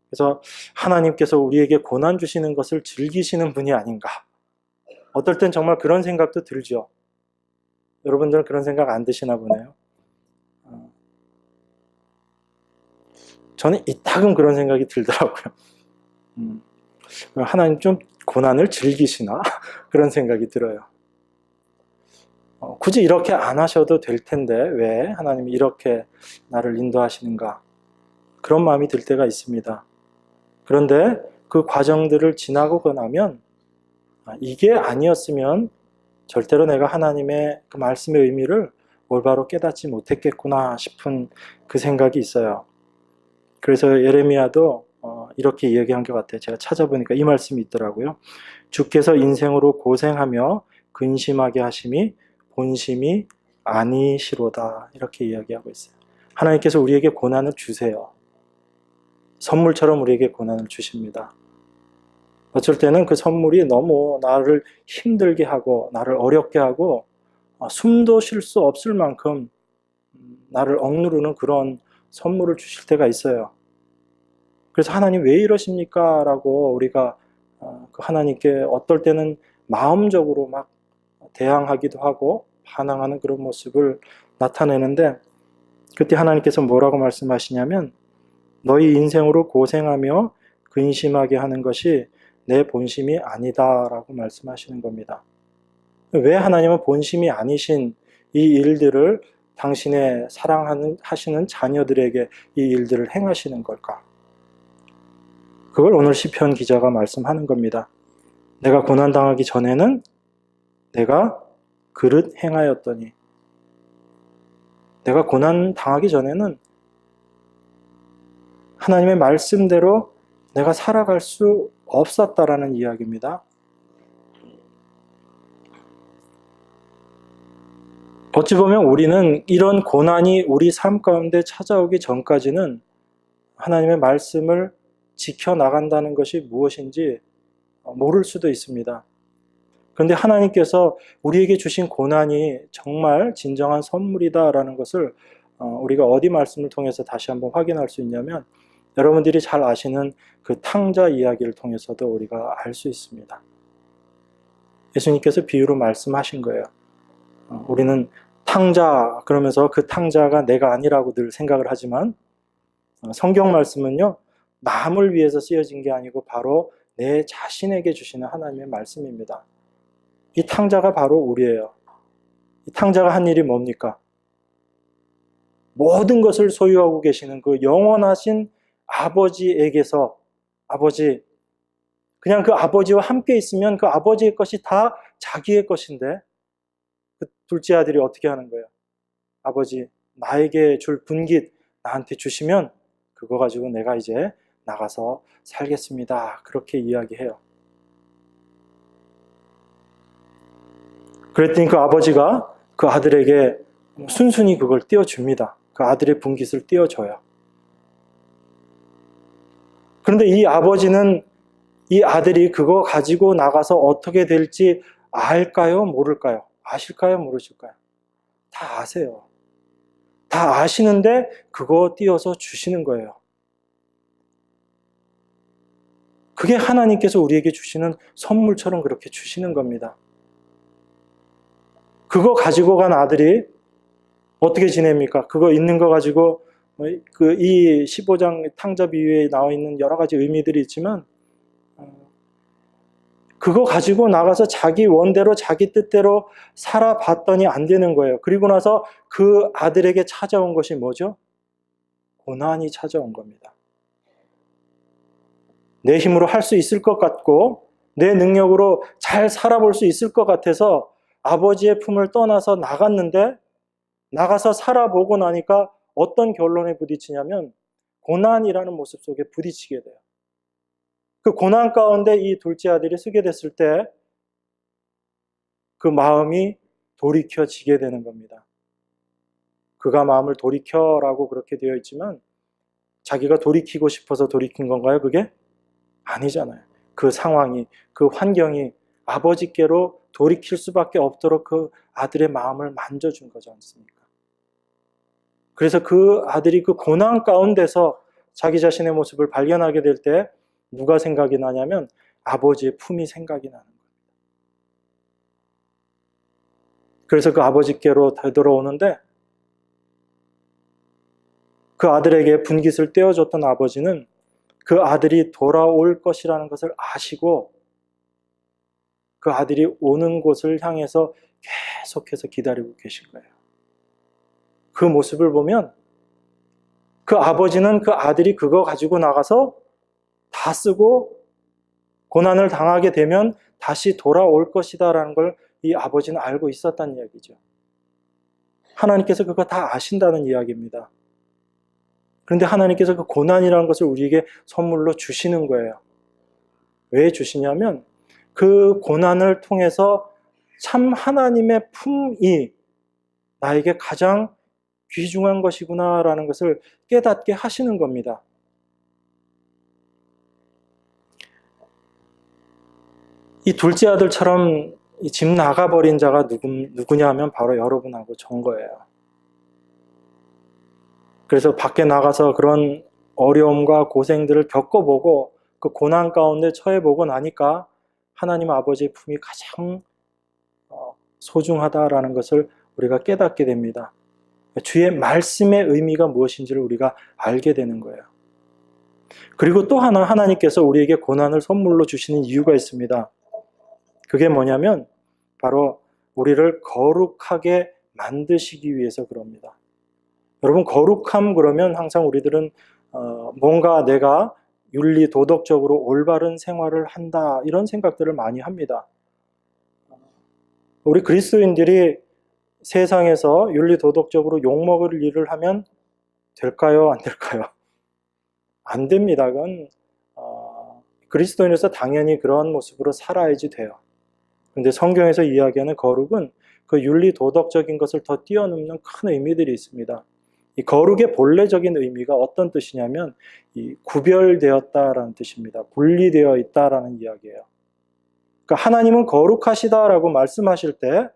그래서 하나님께서 우리에게 고난 주시는 것을 즐기시는 분이 아닌가? 어떨 땐 정말 그런 생각도 들죠. 여러분들은 그런 생각 안 드시나 보네요. 저는 이따금 그런 생각이 들더라고요. 하나님 좀 고난을 즐기시나? 그런 생각이 들어요. 굳이 이렇게 안 하셔도 될 텐데 왜 하나님이 이렇게 나를 인도하시는가? 그런 마음이 들 때가 있습니다. 그런데 그 과정들을 지나고 나면 이게 아니었으면 절대로 내가 하나님의 그 말씀의 의미를 올바로 깨닫지 못했겠구나 싶은 그 생각이 있어요. 그래서 예레미야도 이렇게 이야기한 것 같아요. 제가 찾아보니까 이 말씀이 있더라고요. 주께서 인생으로 고생하며 근심하게 하심이 본심이 아니시로다. 이렇게 이야기하고 있어요. 하나님께서 우리에게 고난을 주세요. 선물처럼 우리에게 고난을 주십니다. 어쩔 때는 그 선물이 너무 나를 힘들게 하고 나를 어렵게 하고 숨도 쉴 수 없을 만큼 나를 억누르는 그런 선물을 주실 때가 있어요. 그래서 하나님 왜 이러십니까? 라고 우리가 그 하나님께 어떨 때는 마음적으로 막 대항하기도 하고 반항하는 그런 모습을 나타내는데 그때 하나님께서 뭐라고 말씀하시냐면 너희 인생으로 고생하며 근심하게 하는 것이 내 본심이 아니다라고 말씀하시는 겁니다. 왜 하나님은 본심이 아니신 이 일들을 당신의 사랑하시는 자녀들에게 이 일들을 행하시는 걸까? 그걸 오늘 시편 기자가 말씀하는 겁니다. 내가 고난당하기 전에는 내가 그릇 행하였더니 내가 고난당하기 전에는 하나님의 말씀대로 내가 살아갈 수 없었다라는 이야기입니다. 어찌 보면 우리는 이런 고난이 우리 삶 가운데 찾아오기 전까지는 하나님의 말씀을 지켜나간다는 것이 무엇인지 모를 수도 있습니다. 그런데 하나님께서 우리에게 주신 고난이 정말 진정한 선물이다라는 것을 우리가 어디 말씀을 통해서 다시 한번 확인할 수 있냐면 여러분들이 잘 아시는 그 탕자 이야기를 통해서도 우리가 알 수 있습니다. 예수님께서 비유로 말씀하신 거예요. 우리는 탕자 그러면서 그 탕자가 내가 아니라고 늘 생각을 하지만 성경 말씀은요. 남을 위해서 쓰여진 게 아니고 바로 내 자신에게 주시는 하나님의 말씀입니다. 이 탕자가 바로 우리예요. 이 탕자가 한 일이 뭡니까? 모든 것을 소유하고 계시는 그 영원하신 아버지에게서 아버지 그냥 그 아버지와 함께 있으면 그 아버지의 것이 다 자기의 것인데 그 둘째 아들이 어떻게 하는 거예요? 아버지 나에게 줄 분깃 나한테 주시면 그거 가지고 내가 이제 나가서 살겠습니다. 그렇게 이야기해요. 그랬더니 그 아버지가 그 아들에게 순순히 그걸 띄워줍니다. 그 아들의 분깃을 띄워줘요. 그런데 이 아버지는 이 아들이 그거 가지고 나가서 어떻게 될지 알까요? 모를까요? 아실까요? 모르실까요? 다 아세요. 다 아시는데 그거 띄워서 주시는 거예요. 그게 하나님께서 우리에게 주시는 선물처럼 그렇게 주시는 겁니다. 그거 가지고 간 아들이 어떻게 지냅니까? 그거 있는 거 가지고 이 15장 탕자 비유에 나와 있는 여러 가지 의미들이 있지만 그거 가지고 나가서 자기 원대로 자기 뜻대로 살아봤더니 안 되는 거예요. 그리고 나서 그 아들에게 찾아온 것이 뭐죠? 고난이 찾아온 겁니다. 내 힘으로 할 수 있을 것 같고 내 능력으로 잘 살아볼 수 있을 것 같아서 아버지의 품을 떠나서 나갔는데 나가서 살아보고 나니까 어떤 결론에 부딪히냐면 고난이라는 모습 속에 부딪히게 돼요. 그 고난 가운데 이 둘째 아들이 쓰게 됐을 때 그 마음이 돌이켜지게 되는 겁니다. 그가 마음을 돌이켜라고 그렇게 되어 있지만 자기가 돌이키고 싶어서 돌이킨 건가요, 그게? 아니잖아요. 그 상황이, 그 환경이 아버지께로 돌이킬 수밖에 없도록 그 아들의 마음을 만져준 거지 않습니까? 그래서 그 아들이 그 고난 가운데서 자기 자신의 모습을 발견하게 될 때 누가 생각이 나냐면 아버지의 품이 생각이 나는 거예요. 그래서 그 아버지께로 되돌아오는데 그 아들에게 분깃을 떼어줬던 아버지는 그 아들이 돌아올 것이라는 것을 아시고 그 아들이 오는 곳을 향해서 계속해서 기다리고 계신 거예요. 그 모습을 보면 그 아버지는 그 아들이 그거 가지고 나가서 다 쓰고 고난을 당하게 되면 다시 돌아올 것이다라는 걸 이 아버지는 알고 있었다는 이야기죠. 하나님께서 그거 다 아신다는 이야기입니다. 그런데 하나님께서 그 고난이라는 것을 우리에게 선물로 주시는 거예요. 왜 주시냐면 그 고난을 통해서 참 하나님의 품이 나에게 가장 귀중한 것이구나라는 것을 깨닫게 하시는 겁니다. 이 둘째 아들처럼 집 나가버린 자가 누구냐 하면 바로 여러분하고 전 거예요. 그래서 밖에 나가서 그런 어려움과 고생들을 겪어보고 그 고난 가운데 처해보고 나니까 하나님 아버지의 품이 가장 소중하다라는 것을 우리가 깨닫게 됩니다. 주의 말씀의 의미가 무엇인지를 우리가 알게 되는 거예요. 그리고 또 하나 하나님께서 우리에게 고난을 선물로 주시는 이유가 있습니다. 그게 뭐냐면 바로 우리를 거룩하게 만드시기 위해서 그럽니다. 여러분 거룩함 그러면 항상 우리들은 뭔가 내가 윤리 도덕적으로 올바른 생활을 한다 이런 생각들을 많이 합니다. 우리 그리스도인들이 세상에서 윤리 도덕적으로 욕먹을 일을 하면 될까요? 안 될까요? 안 됩니다. 그건 그리스도인으로서 당연히 그런 모습으로 살아야지 돼요. 그런데 성경에서 이야기하는 거룩은 그 윤리 도덕적인 것을 더 뛰어넘는 큰 의미들이 있습니다. 이 거룩의 본래적인 의미가 어떤 뜻이냐면 이 구별되었다라는 뜻입니다. 분리되어 있다라는 이야기예요. 그러니까 하나님은 거룩하시다라고 말씀하실 때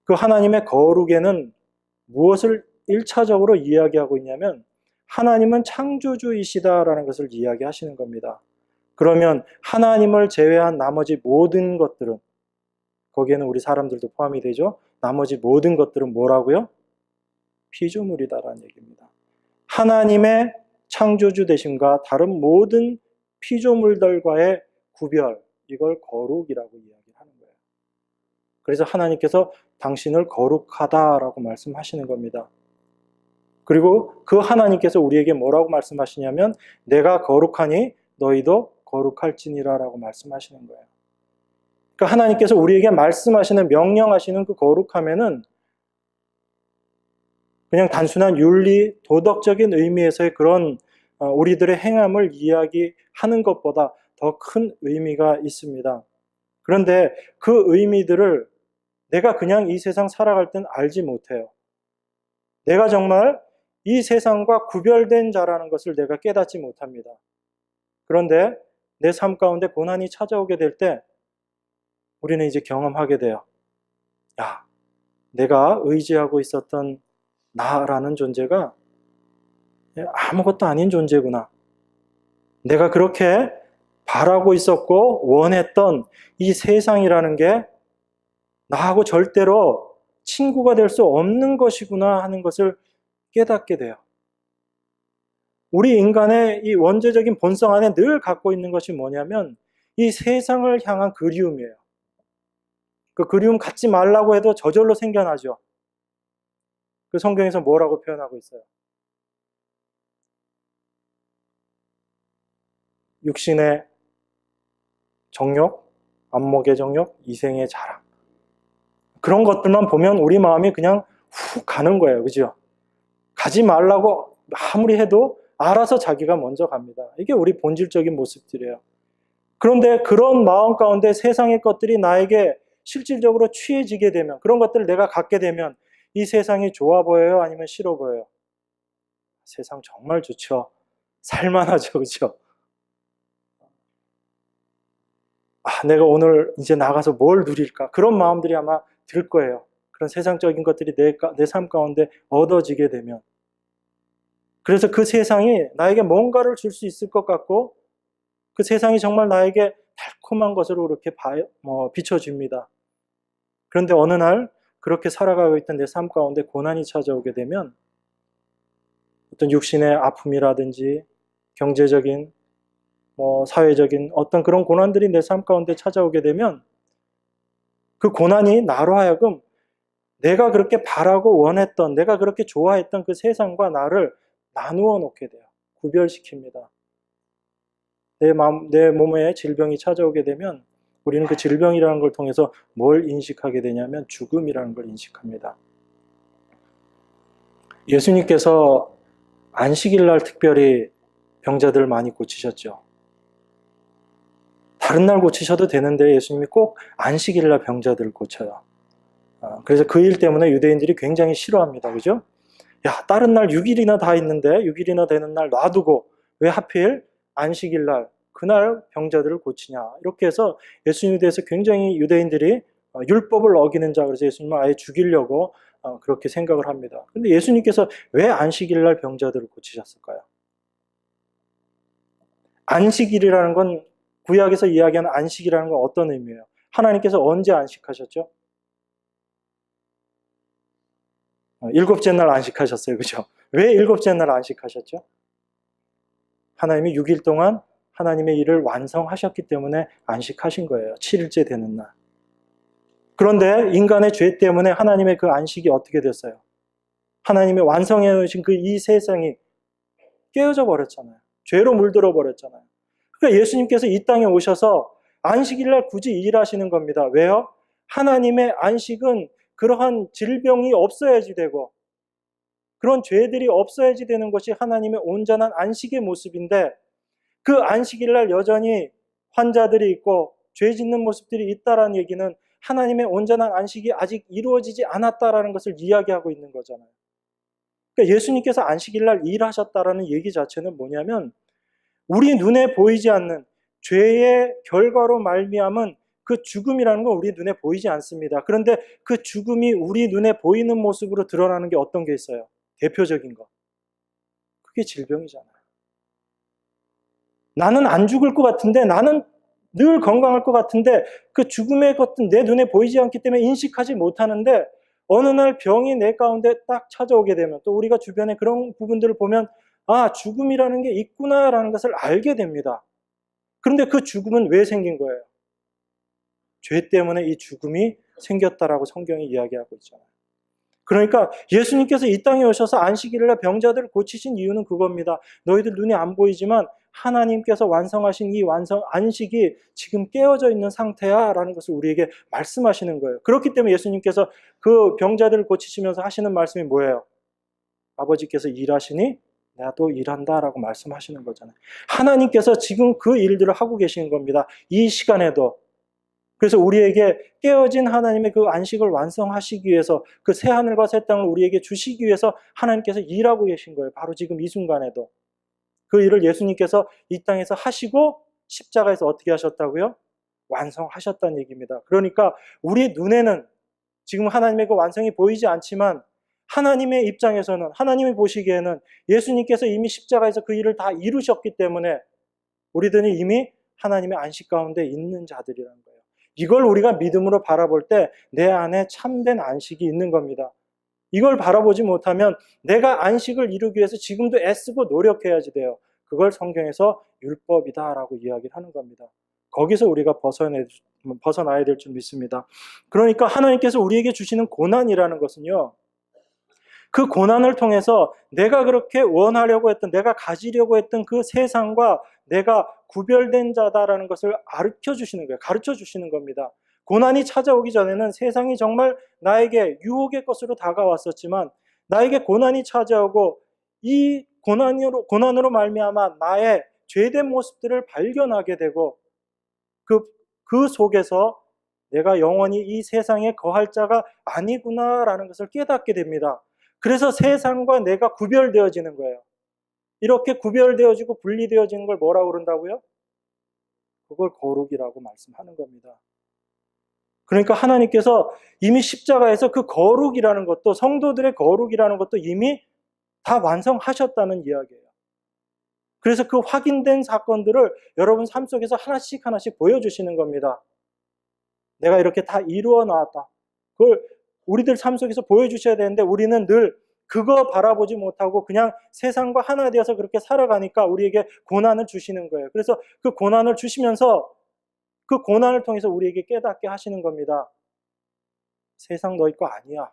그 하나님의 거룩에는 무엇을 1차적으로 이야기하고 있냐면 하나님은 창조주이시다라는 것을 이야기하시는 겁니다. 그러면 하나님을 제외한 나머지 모든 것들은 거기에는 우리 사람들도 포함이 되죠. 나머지 모든 것들은 뭐라고요? 피조물이다라는 얘기입니다. 하나님의 창조주 되심과 다른 모든 피조물들과의 구별, 이걸 거룩이라고 이야기하는 거예요. 그래서 하나님께서 당신을 거룩하다라고 말씀하시는 겁니다. 그리고 그 하나님께서 우리에게 뭐라고 말씀하시냐면 내가 거룩하니 너희도 거룩할지니라라고 말씀하시는 거예요. 그러니까 하나님께서 우리에게 말씀하시는 명령하시는 그 거룩함에는 그냥 단순한 윤리, 도덕적인 의미에서의 그런 우리들의 행함을 이야기하는 것보다 더 큰 의미가 있습니다. 그런데 그 의미들을 내가 그냥 이 세상 살아갈 땐 알지 못해요. 내가 정말 이 세상과 구별된 자라는 것을 내가 깨닫지 못합니다. 그런데 내 삶 가운데 고난이 찾아오게 될 때 우리는 이제 경험하게 돼요. 야, 내가 의지하고 있었던 나라는 존재가 아무것도 아닌 존재구나. 내가 그렇게 바라고 있었고 원했던 이 세상이라는 게 나하고 절대로 친구가 될 수 없는 것이구나 하는 것을 깨닫게 돼요. 우리 인간의 이 원죄적인 본성 안에 늘 갖고 있는 것이 뭐냐면 이 세상을 향한 그리움이에요. 그 그리움 갖지 말라고 해도 저절로 생겨나죠. 그 성경에서 뭐라고 표현하고 있어요? 육신의 정욕, 안목의 정욕, 이생의 자랑. 그런 것들만 보면 우리 마음이 그냥 훅 가는 거예요. 그죠? 가지 말라고 아무리 해도 알아서 자기가 먼저 갑니다. 이게 우리 본질적인 모습들이에요. 그런데 그런 마음 가운데 세상의 것들이 나에게 실질적으로 취해지게 되면, 그런 것들을 내가 갖게 되면 이 세상이 좋아 보여요? 아니면 싫어 보여요? 세상 정말 좋죠. 살만하죠. 그죠? 내가 오늘 이제 나가서 뭘 누릴까? 그런 마음들이 아마 들 거예요. 그런 세상적인 것들이 내 삶 가운데 얻어지게 되면. 그래서 그 세상이 나에게 뭔가를 줄 수 있을 것 같고, 그 세상이 정말 나에게 달콤한 것으로 그렇게 비춰집니다. 그런데 어느 날 그렇게 살아가고 있던 내 삶 가운데 고난이 찾아오게 되면 어떤 육신의 아픔이라든지 경제적인 사회적인 어떤 그런 고난들이 내 삶 가운데 찾아오게 되면 그 고난이 나로 하여금 내가 그렇게 바라고 원했던, 내가 그렇게 좋아했던 그 세상과 나를 나누어 놓게 돼요. 구별시킵니다. 내 몸에 질병이 찾아오게 되면 우리는 그 질병이라는 걸 통해서 뭘 인식하게 되냐면 죽음이라는 걸 인식합니다. 예수님께서 안식일 날 특별히 병자들을 많이 고치셨죠. 다른 날 고치셔도 되는데 예수님이 꼭 안식일 날 병자들을 고쳐요. 그래서 그 일 때문에 유대인들이 굉장히 싫어합니다. 그죠? 야, 다른 날 6일이나 다 있는데 6일이나 되는 날 놔두고 왜 하필 안식일 날 그날 병자들을 고치냐. 이렇게 해서 예수님에 대해서 굉장히 유대인들이 율법을 어기는 자, 그래서 예수님을 아예 죽이려고 그렇게 생각을 합니다. 그런데 예수님께서 왜 안식일 날 병자들을 고치셨을까요? 안식일이라는 건 구약에서 이야기하는 안식이라는 건 어떤 의미예요? 하나님께서 언제 안식하셨죠? 일곱째 날 안식하셨어요. 그죠? 왜 일곱째 날 안식하셨죠? 하나님이 6일 동안 하나님의 일을 완성하셨기 때문에 안식하신 거예요. 7일째 되는 날. 그런데 인간의 죄 때문에 하나님의 그 안식이 어떻게 됐어요? 하나님의 완성해 놓으신 그 이 세상이 깨어져 버렸잖아요. 죄로 물들어 버렸잖아요. 그러니까 예수님께서 이 땅에 오셔서 안식일 날 굳이 일하시는 겁니다. 왜요? 하나님의 안식은 그러한 질병이 없어야지 되고 그런 죄들이 없어야지 되는 것이 하나님의 온전한 안식의 모습인데 그 안식일 날 여전히 환자들이 있고 죄 짓는 모습들이 있다라는 얘기는 하나님의 온전한 안식이 아직 이루어지지 않았다라는 것을 이야기하고 있는 거잖아요. 그러니까 예수님께서 안식일 날 일하셨다라는 얘기 자체는 뭐냐면 우리 눈에 보이지 않는 죄의 결과로 말미암은 그 죽음이라는 건 우리 눈에 보이지 않습니다. 그런데 그 죽음이 우리 눈에 보이는 모습으로 드러나는 게 어떤 게 있어요? 대표적인 거. 그게 질병이잖아요. 나는 안 죽을 것 같은데, 나는 늘 건강할 것 같은데 그 죽음의 것은 내 눈에 보이지 않기 때문에 인식하지 못하는데 어느 날 병이 내 가운데 딱 찾아오게 되면 또 우리가 주변에 그런 부분들을 보면 죽음이라는 게 있구나라는 것을 알게 됩니다. 그런데 그 죽음은 왜 생긴 거예요? 죄 때문에 이 죽음이 생겼다라고 성경이 이야기하고 있잖아요. 그러니까 예수님께서 이 땅에 오셔서 안식일날 병자들을 고치신 이유는 그겁니다. 너희들 눈에 안 보이지만 하나님께서 완성하신 이 안식이 지금 깨어져 있는 상태야 라는 것을 우리에게 말씀하시는 거예요. 그렇기 때문에 예수님께서 그 병자들을 고치시면서 하시는 말씀이 뭐예요? 아버지께서 일하시니 내가 또 일한다 라고 말씀하시는 거잖아요. 하나님께서 지금 그 일들을 하고 계시는 겁니다. 이 시간에도. 그래서 우리에게 깨어진 하나님의 그 안식을 완성하시기 위해서 그 새 하늘과 새 땅을 우리에게 주시기 위해서 하나님께서 일하고 계신 거예요. 바로 지금 이 순간에도. 그 일을 예수님께서 이 땅에서 하시고 십자가에서 어떻게 하셨다고요? 완성하셨다는 얘기입니다. 그러니까 우리 눈에는 지금 하나님의 그 완성이 보이지 않지만 하나님의 입장에서는, 하나님이 보시기에는 예수님께서 이미 십자가에서 그 일을 다 이루셨기 때문에 우리들은 이미 하나님의 안식 가운데 있는 자들이라는 거예요. 이걸 우리가 믿음으로 바라볼 때 내 안에 참된 안식이 있는 겁니다. 이걸 바라보지 못하면 내가 안식을 이루기 위해서 지금도 애쓰고 노력해야지 돼요. 그걸 성경에서 율법이다라고 이야기를 하는 겁니다. 거기서 우리가 벗어나야 될 줄 믿습니다. 그러니까 하나님께서 우리에게 주시는 고난이라는 것은요, 그 고난을 통해서 내가 그렇게 원하려고 했던, 내가 가지려고 했던 그 세상과 내가 구별된 자다라는 것을 가르쳐 주시는 거예요. 가르쳐 주시는 겁니다. 고난이 찾아오기 전에는 세상이 정말 나에게 유혹의 것으로 다가왔었지만 나에게 고난이 찾아오고 이 고난으로 말미암아 나의 죄된 모습들을 발견하게 되고 그 속에서 내가 영원히 이 세상에 거할 자가 아니구나라는 것을 깨닫게 됩니다. 그래서 세상과 내가 구별되어지는 거예요. 이렇게 구별되어지고 분리되어지는 걸 뭐라고 그런다고요? 그걸 거룩이라고 말씀하는 겁니다. 그러니까 하나님께서 이미 십자가에서 그 거룩이라는 것도, 성도들의 거룩이라는 것도 이미 다 완성하셨다는 이야기예요. 그래서 그 확인된 사건들을 여러분 삶 속에서 하나씩 하나씩 보여주시는 겁니다. 내가 이렇게 다 이루어 나왔다. 그걸 우리들 삶 속에서 보여주셔야 되는데 우리는 늘 그거 바라보지 못하고 그냥 세상과 하나 되어서 그렇게 살아가니까 우리에게 고난을 주시는 거예요. 그래서 그 고난을 주시면서 그 고난을 통해서 우리에게 깨닫게 하시는 겁니다. 세상 너희 거 아니야.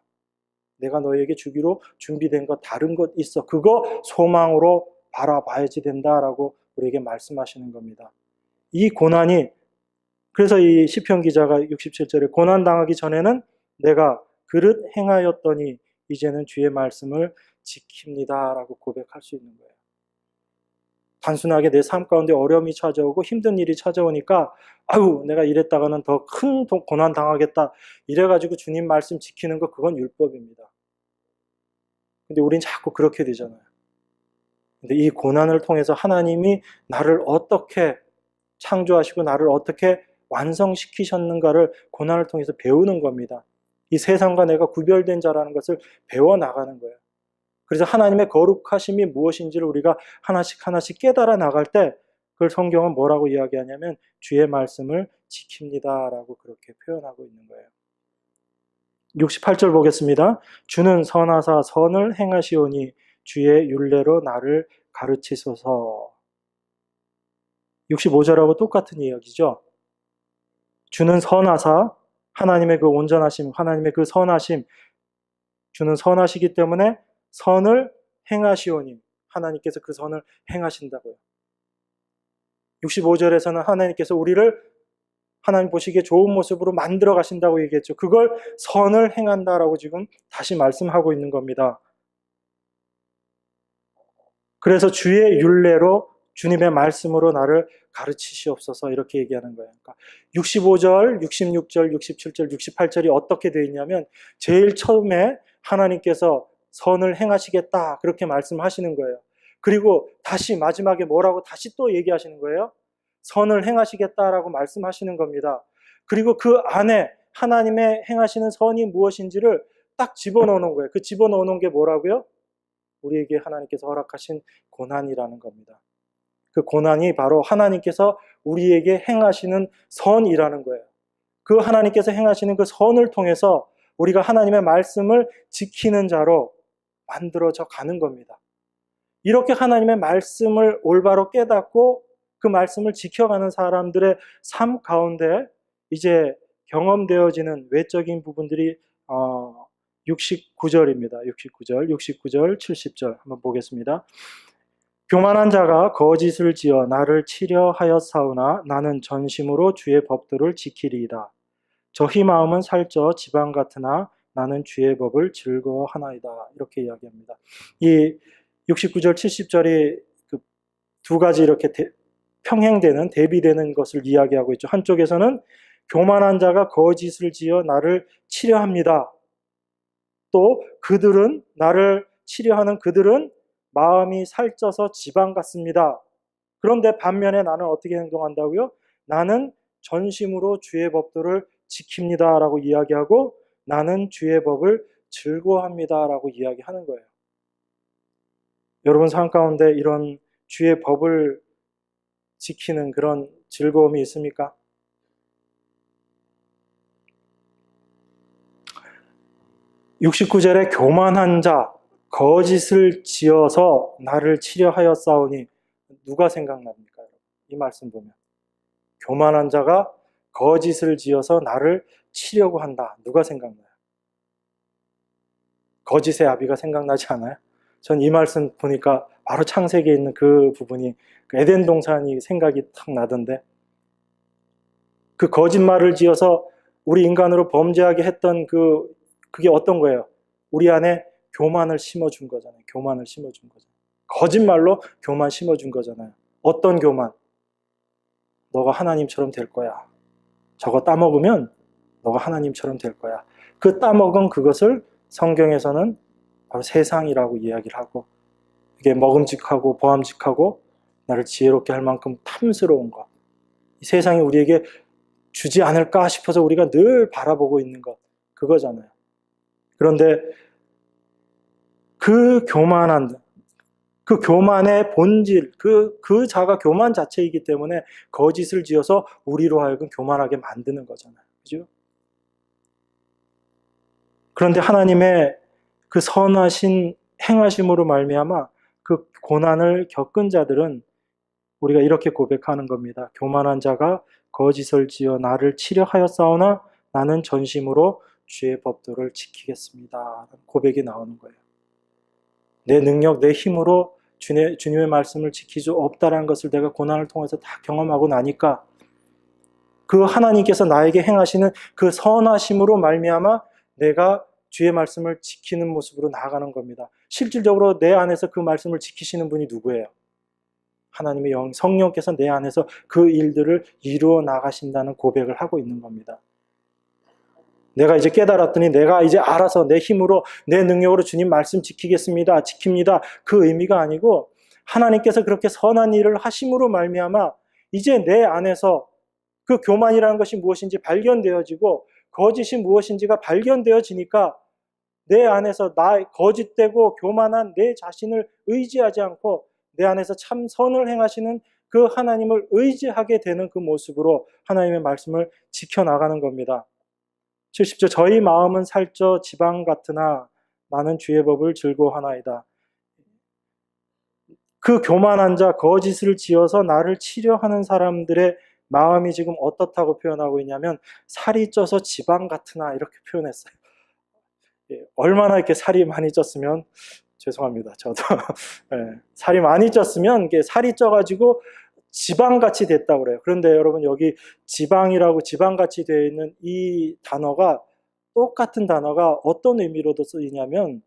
내가 너희에게 주기로 준비된 것 다른 것 있어. 그거 소망으로 바라봐야지 된다라고 우리에게 말씀하시는 겁니다. 이 고난이, 그래서 이 시편 기자가 67절에 고난 당하기 전에는 내가 그릇 행하였더니 이제는 주의 말씀을 지킵니다 라고 고백할 수 있는 거예요. 단순하게 내 삶 가운데 어려움이 찾아오고 힘든 일이 찾아오니까 아유 내가 이랬다가는 더 큰 고난 당하겠다 이래가지고 주님 말씀 지키는 거 그건 율법입니다. 근데 우린 자꾸 그렇게 되잖아요. 근데 이 고난을 통해서 하나님이 나를 어떻게 창조하시고 나를 어떻게 완성시키셨는가를 고난을 통해서 배우는 겁니다. 이 세상과 내가 구별된 자라는 것을 배워나가는 거예요. 그래서 하나님의 거룩하심이 무엇인지를 우리가 하나씩 하나씩 깨달아 나갈 때 그걸 성경은 뭐라고 이야기하냐면 주의 말씀을 지킵니다 라고 그렇게 표현하고 있는 거예요. 68절 보겠습니다. 주는 선하사 선을 행하시오니 주의 율례로 나를 가르치소서. 65절하고 똑같은 이야기죠. 주는 선하사, 하나님의 그 온전하심, 하나님의 그 선하심, 주는 선하시기 때문에 선을 행하시오니 하나님께서 그 선을 행하신다고요. 65절에서는 하나님께서 우리를 하나님 보시기에 좋은 모습으로 만들어 가신다고 얘기했죠. 그걸 선을 행한다라고 지금 다시 말씀하고 있는 겁니다. 그래서 주의 율례로 주님의 말씀으로 나를 가르치시옵소서 이렇게 얘기하는 거예요. 그러니까 65절, 66절, 67절, 68절이 어떻게 되어 있냐면 제일 처음에 하나님께서 선을 행하시겠다 그렇게 말씀하시는 거예요. 그리고 다시 마지막에 뭐라고 다시 또 얘기하시는 거예요? 선을 행하시겠다라고 말씀하시는 겁니다. 그리고 그 안에 하나님의 행하시는 선이 무엇인지를 딱 집어넣는 거예요. 그 집어넣는 게 뭐라고요? 우리에게 하나님께서 허락하신 고난이라는 겁니다. 그 고난이 바로 하나님께서 우리에게 행하시는 선이라는 거예요. 그 하나님께서 행하시는 그 선을 통해서 우리가 하나님의 말씀을 지키는 자로 만들어져 가는 겁니다. 이렇게 하나님의 말씀을 올바로 깨닫고 그 말씀을 지켜가는 사람들의 삶 가운데 이제 경험되어지는 외적인 부분들이 69절입니다. 69절, 70절 한번 보겠습니다. 교만한 자가 거짓을 지어 나를 치려 하였사오나 나는 전심으로 주의 법도를 지키리이다. 저희 마음은 살쪄 지방 같으나 나는 주의 법을 즐거워하나이다. 이렇게 이야기합니다. 이 69절, 70절이 그 두 가지 이렇게 평행되는, 대비되는 것을 이야기하고 있죠. 한쪽에서는 교만한 자가 거짓을 지어 나를 치려 합니다. 또 그들은, 나를 치려하는 그들은 마음이 살쪄서 지방 같습니다. 그런데 반면에 나는 어떻게 행동한다고요? 나는 전심으로 주의 법도를 지킵니다 라고 이야기하고 나는 주의 법을 즐거워합니다 라고 이야기하는 거예요. 여러분 삶 가운데 이런 주의 법을 지키는 그런 즐거움이 있습니까? (69절에) 교만한 자 거짓을 지어서 나를 치려 하였사오니 누가 생각납니까? 이 말씀 보면 교만한 자가 거짓을 지어서 나를 치려고 한다. 누가 생각나요? 거짓의 아비가 생각나지 않아요? 전 이 말씀 보니까 바로 창세기에 있는 그 부분이 그 에덴 동산이 생각이 탁 나던데 그 거짓말을 지어서 우리 인간으로 범죄하게 했던 그게 어떤 거예요? 우리 안에 교만을 심어준 거잖아요. 교만을 심어준 거잖아요. 거짓말로 교만 심어준 거잖아요. 어떤 교만? 너가 하나님처럼 될 거야. 저거 따먹으면 너가 하나님처럼 될 거야. 그 따먹은 그것을 성경에서는 바로 세상이라고 이야기를 하고 이게 먹음직하고 보암직하고 나를 지혜롭게 할 만큼 탐스러운 것. 세상이 우리에게 주지 않을까 싶어서 우리가 늘 바라보고 있는 것, 그거잖아요. 그런데 그 교만의 본질, 그 자가 교만 자체이기 때문에 거짓을 지어서 우리로 하여금 교만하게 만드는 거잖아요. 그죠? 그런데 하나님의 그 선하신 행하심으로 말미암아 그 고난을 겪은 자들은 우리가 이렇게 고백하는 겁니다. 교만한 자가 거짓을 지어 나를 치려하였사오나 나는 전심으로 주의 법도를 지키겠습니다. 고백이 나오는 거예요. 내 능력, 내 힘으로 주님의 말씀을 지킬 수 없다는 것을 내가 고난을 통해서 다 경험하고 나니까 그 하나님께서 나에게 행하시는 그 선하심으로 말미암아 내가 주의 말씀을 지키는 모습으로 나아가는 겁니다. 실질적으로 내 안에서 그 말씀을 지키시는 분이 누구예요? 하나님의 성령께서 내 안에서 그 일들을 이루어 나가신다는 고백을 하고 있는 겁니다. 내가 이제 깨달았더니 내가 이제 알아서 내 힘으로 내 능력으로 주님 말씀 지키겠습니다. 지킵니다. 그 의미가 아니고 하나님께서 그렇게 선한 일을 하심으로 말미암아 이제 내 안에서 그 교만이라는 것이 무엇인지 발견되어지고 거짓이 무엇인지가 발견되어지니까 내 안에서 거짓되고 교만한 내 자신을 의지하지 않고 내 안에서 참 선을 행하시는 그 하나님을 의지하게 되는 그 모습으로 하나님의 말씀을 지켜나가는 겁니다. 70절 저희 마음은 살쪄 지방 같으나 나는 주의 법을 즐거워하나이다. 그 교만한 자, 거짓을 지어서 나를 치려하는 사람들의 마음이 지금 어떻다고 표현하고 있냐면 살이 쪄서 지방 같으나 이렇게 표현했어요. 얼마나 이렇게 살이 많이 쪘으면 죄송합니다. 저도 살이 많이 쪘으면 살이 쪄가지고 지방같이 됐다고 그래요. 그런데 여러분 여기 지방이라고 지방같이 되어 있는 이 단어가 똑같은 단어가 어떤 의미로도 쓰이냐면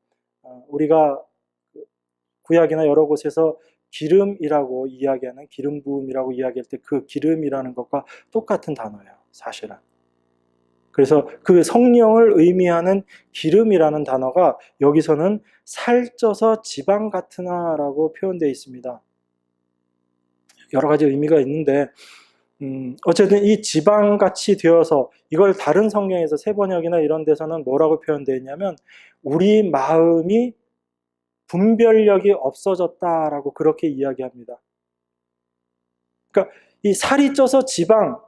우리가 구약이나 여러 곳에서 기름이라고 이야기하는 기름 부음이라고 이야기할 때 그 기름이라는 것과 똑같은 단어예요. 사실은. 그래서 그 성령을 의미하는 기름이라는 단어가 여기서는 살쪄서 지방 같으나라고 표현되어 있습니다. 여러 가지 의미가 있는데 어쨌든 이 지방같이 되어서 이걸 다른 성경에서 세번역이나 이런 데서는 뭐라고 표현되어 있냐면 우리 마음이 분별력이 없어졌다라고 그렇게 이야기합니다. 그러니까 이 살이 쪄서 지방,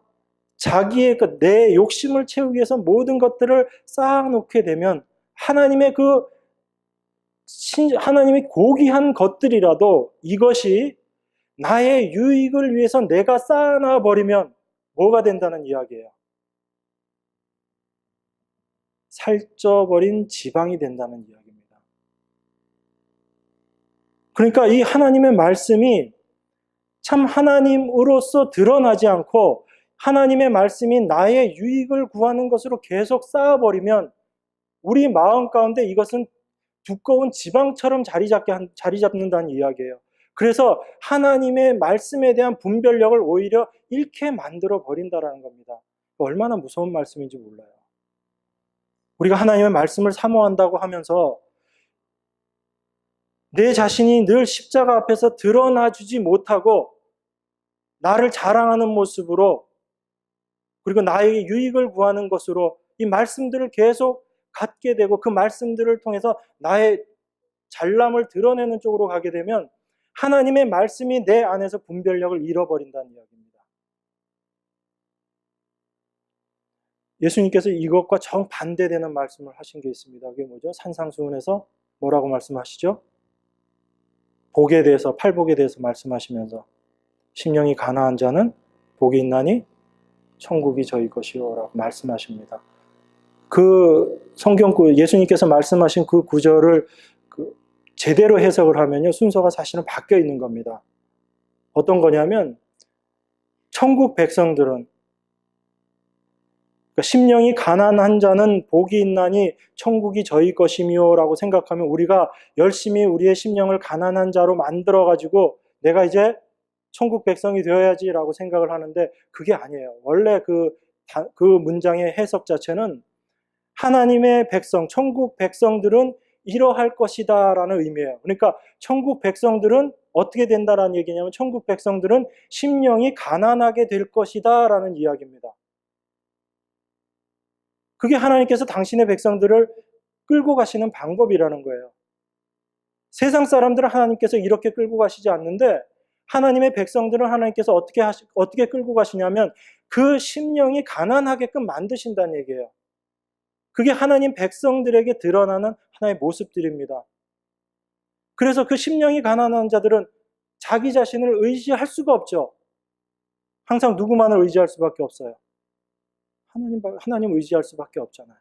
자기의 내 욕심을 채우기 위해서 모든 것들을 쌓아놓게 되면 하나님의 하나님의 고귀한 것들이라도 이것이 나의 유익을 위해서 내가 쌓아놔 버리면 뭐가 된다는 이야기예요? 살쪄버린 지방이 된다는 이야기입니다. 그러니까 이 하나님의 말씀이 참 하나님으로서 드러나지 않고 하나님의 말씀이 나의 유익을 구하는 것으로 계속 쌓아버리면 우리 마음 가운데 이것은 두꺼운 지방처럼 자리 잡는다는 이야기예요. 그래서 하나님의 말씀에 대한 분별력을 오히려 잃게 만들어 버린다는 겁니다. 얼마나 무서운 말씀인지 몰라요. 우리가 하나님의 말씀을 사모한다고 하면서 내 자신이 늘 십자가 앞에서 드러나주지 못하고 나를 자랑하는 모습으로 그리고 나에게 유익을 구하는 것으로 이 말씀들을 계속 갖게 되고 그 말씀들을 통해서 나의 잘남을 드러내는 쪽으로 가게 되면 하나님의 말씀이 내 안에서 분별력을 잃어버린다는 이야기입니다. 예수님께서 이것과 정반대되는 말씀을 하신 게 있습니다. 그게 뭐죠? 산상수훈에서 뭐라고 말씀하시죠? 복에 대해서, 팔복에 대해서 말씀하시면서 심령이 가난한 자는 복이 있나니 천국이 저희 것이요 라고 말씀하십니다. 그 성경구 예수님께서 말씀하신 그 구절을 제대로 해석을 하면요 순서가 사실은 바뀌어 있는 겁니다. 어떤 거냐면 천국 백성들은 그러니까 심령이 가난한 자는 복이 있나니 천국이 저희 것이며 라고 생각하면 우리가 열심히 우리의 심령을 가난한 자로 만들어가지고 내가 이제 천국 백성이 되어야지 라고 생각을 하는데 그게 아니에요. 원래 그 문장의 해석 자체는 하나님의 백성, 천국 백성들은 이러할 것이다 라는 의미예요. 그러니까 천국 백성들은 어떻게 된다라는 얘기냐면 천국 백성들은 심령이 가난하게 될 것이다 라는 이야기입니다. 그게 하나님께서 당신의 백성들을 끌고 가시는 방법이라는 거예요. 세상 사람들은 하나님께서 이렇게 끌고 가시지 않는데 하나님의 백성들은 하나님께서 어떻게 끌고 가시냐면 그 심령이 가난하게끔 만드신다는 얘기예요. 그게 하나님 백성들에게 드러나는 하나의 모습들입니다. 그래서 그 심령이 가난한 자들은 자기 자신을 의지할 수가 없죠. 항상 누구만을 의지할 수밖에 없어요. 하나님 의지할 수밖에 없잖아요.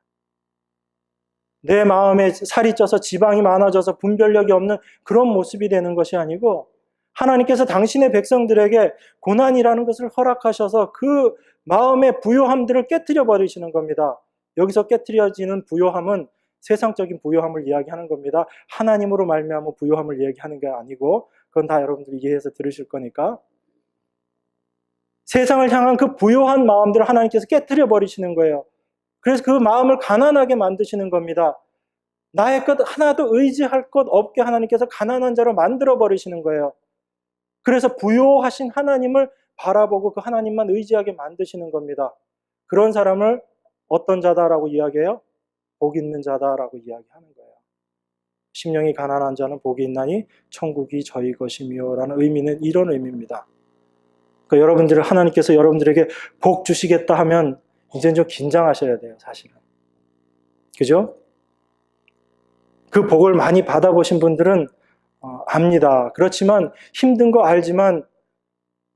내 마음에 살이 쪄서 지방이 많아져서 분별력이 없는 그런 모습이 되는 것이 아니고 하나님께서 당신의 백성들에게 고난이라는 것을 허락하셔서 그 마음의 부요함들을 깨트려 버리시는 겁니다. 여기서 깨트려지는 부요함은 세상적인 부요함을 이야기하는 겁니다. 하나님으로 말미암아 부요함을 이야기하는 게 아니고 그건 다 여러분들이 이해해서 들으실 거니까. 세상을 향한 그 부요한 마음들을 하나님께서 깨트려 버리시는 거예요. 그래서 그 마음을 가난하게 만드시는 겁니다. 나의 것 하나도 의지할 것 없게 하나님께서 가난한 자로 만들어 버리시는 거예요. 그래서 부요하신 하나님을 바라보고 그 하나님만 의지하게 만드시는 겁니다. 그런 사람을 어떤 자다라고 이야기해요? 복 있는 자다라고 이야기하는 거예요. 심령이 가난한 자는 복이 있나니 천국이 저희 것이며 라는 의미는 이런 의미입니다. 그러니까 여러분들을 하나님께서 여러분들에게 복 주시겠다 하면 이제는 좀 긴장하셔야 돼요, 사실은. 그죠? 그 복을 많이 받아보신 분들은 압니다. 그렇지만 힘든 거 알지만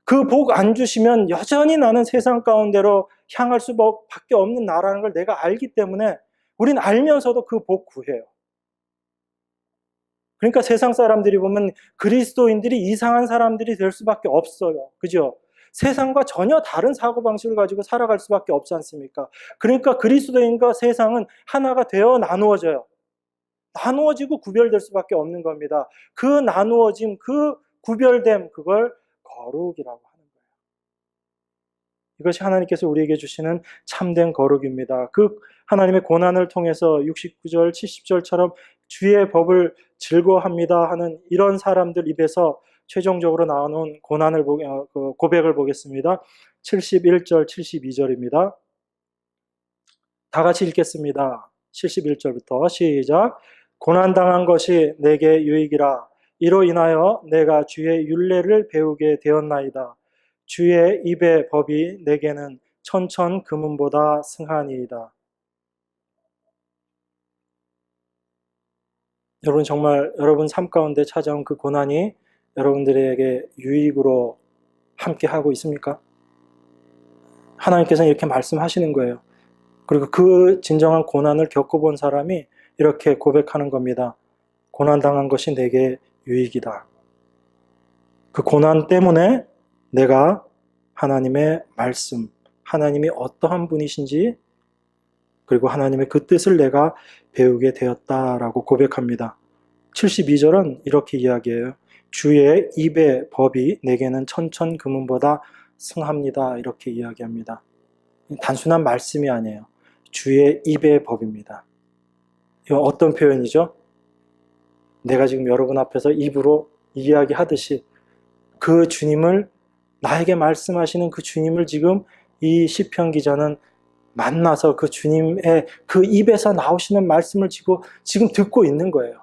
그 복 안 주시면 여전히 나는 세상 가운데로 향할 수밖에 없는 나라는 걸 내가 알기 때문에 우린 알면서도 그 복 구해요. 그러니까 세상 사람들이 보면 그리스도인들이 이상한 사람들이 될 수밖에 없어요. 그죠? 세상과 전혀 다른 사고방식을 가지고 살아갈 수밖에 없지 않습니까? 그러니까 그리스도인과 세상은 하나가 되어 나누어져요. 나누어지고 구별될 수밖에 없는 겁니다. 그 나누어짐, 그 구별됨, 그걸 거룩이라고 하는 거예요. 이것이 하나님께서 우리에게 주시는 참된 거룩입니다. 그 하나님의 고난을 통해서 69절, 70절처럼 주의 법을 즐거워합니다 하는 이런 사람들 입에서 최종적으로 나오는 고백을 보겠습니다. 71절, 72절입니다. 다 같이 읽겠습니다. 71절부터 시작. 고난당한 것이 내게 유익이라. 이로 인하여 내가 주의 율례를 배우게 되었나이다. 주의 입의 법이 내게는 천천 금은보다 승하니이다. 여러분 정말 여러분 삶 가운데 찾아온 그 고난이 여러분들에게 유익으로 함께하고 있습니까? 하나님께서는 이렇게 말씀하시는 거예요. 그리고 그 진정한 고난을 겪어본 사람이 이렇게 고백하는 겁니다. 고난당한 것이 내게 유익이다. 그 고난 때문에 내가 하나님의 말씀, 하나님이 어떠한 분이신지 그리고 하나님의 그 뜻을 내가 배우게 되었다라고 고백합니다. 72절은 이렇게 이야기해요. 주의 입의 법이 내게는 천천 금은보다 승합니다. 이렇게 이야기합니다. 단순한 말씀이 아니에요. 주의 입의 법입니다. 이건 어떤 표현이죠? 내가 지금 여러분 앞에서 입으로 이야기하듯이 그 주님을 나에게 말씀하시는 그 주님을 지금 이 시편 기자는 만나서 그 주님의 그 입에서 나오시는 말씀을 지금 듣고 있는 거예요.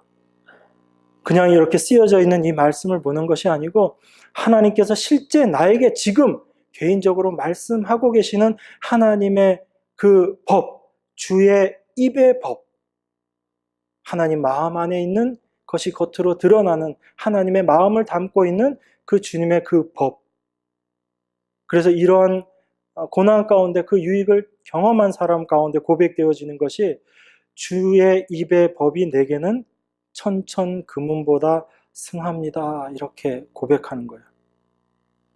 그냥 이렇게 쓰여져 있는 이 말씀을 보는 것이 아니고 하나님께서 실제 나에게 지금 개인적으로 말씀하고 계시는 하나님의 그 법, 주의 입의 법, 하나님 마음 안에 있는 것이 겉으로 드러나는 하나님의 마음을 담고 있는 그 주님의 그 법. 그래서 이러한 고난 가운데 그 유익을 경험한 사람 가운데 고백되어지는 것이 주의 입의 법이 내게는 천천 금은보다 승합니다. 이렇게 고백하는 거예요.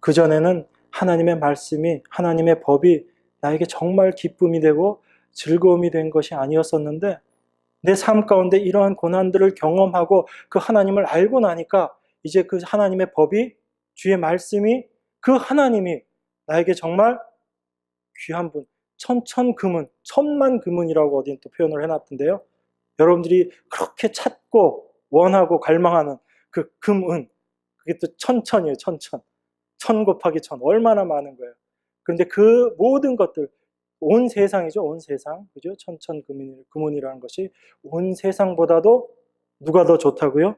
그전에는 하나님의 말씀이, 하나님의 법이 나에게 정말 기쁨이 되고 즐거움이 된 것이 아니었었는데 내 삶 가운데 이러한 고난들을 경험하고 그 하나님을 알고 나니까 이제 그 하나님의 법이, 주의 말씀이, 그 하나님이 나에게 정말 귀한 분, 천천금은, 천만금은이라고 어딘 또 표현을 해놨던데요. 여러분들이 그렇게 찾고 원하고 갈망하는 그 금은, 그게 또 천천이에요. 천천. 천 곱하기 천. 얼마나 많은 거예요. 그런데 그 모든 것들, 온 세상이죠. 온 세상. 그죠? 천천금운이라는 것이 온 세상보다도 누가 더 좋다고요?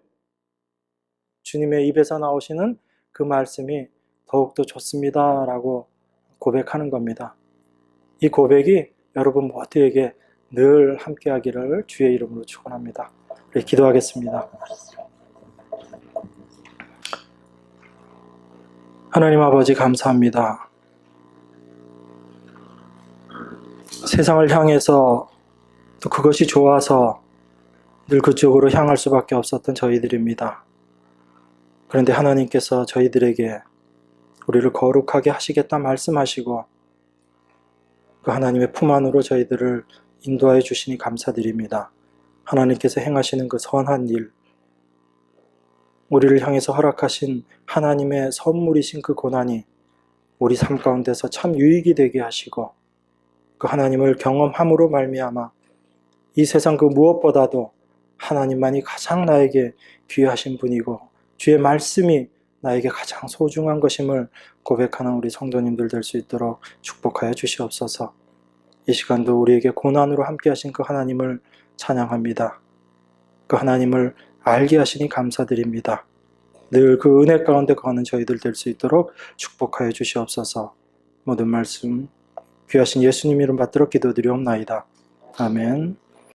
주님의 입에서 나오시는 그 말씀이 더욱더 좋습니다. 라고 고백하는 겁니다. 이 고백이 여러분 모두에게 늘 함께하기를 주의 이름으로 축원합니다. 우리 기도하겠습니다. 하나님 아버지 감사합니다. 세상을 향해서 또 그것이 좋아서 늘 그쪽으로 향할 수밖에 없었던 저희들입니다. 그런데 하나님께서 저희들에게 우리를 거룩하게 하시겠다 말씀하시고 그 하나님의 품 안으로 저희들을 인도하여 주시니 감사드립니다. 하나님께서 행하시는 그 선한 일, 우리를 향해서 허락하신 하나님의 선물이신 그 고난이 우리 삶 가운데서 참 유익이 되게 하시고 그 하나님을 경험함으로 말미암아 이 세상 그 무엇보다도 하나님만이 가장 나에게 귀하신 분이고 주의 말씀이 나에게 가장 소중한 것임을 고백하는 우리 성도님들 될 수 있도록 축복하여 주시옵소서. 이 시간도 우리에게 고난으로 함께 하신 그 하나님을 찬양합니다. 그 하나님을 알게 하시니 감사드립니다. 늘 그 은혜 가운데 거하는 저희들 될 수 있도록 축복하여 주시옵소서. 모든 말씀 귀하신 예수님 이름 받들어 기도드리옵나이다. 아멘.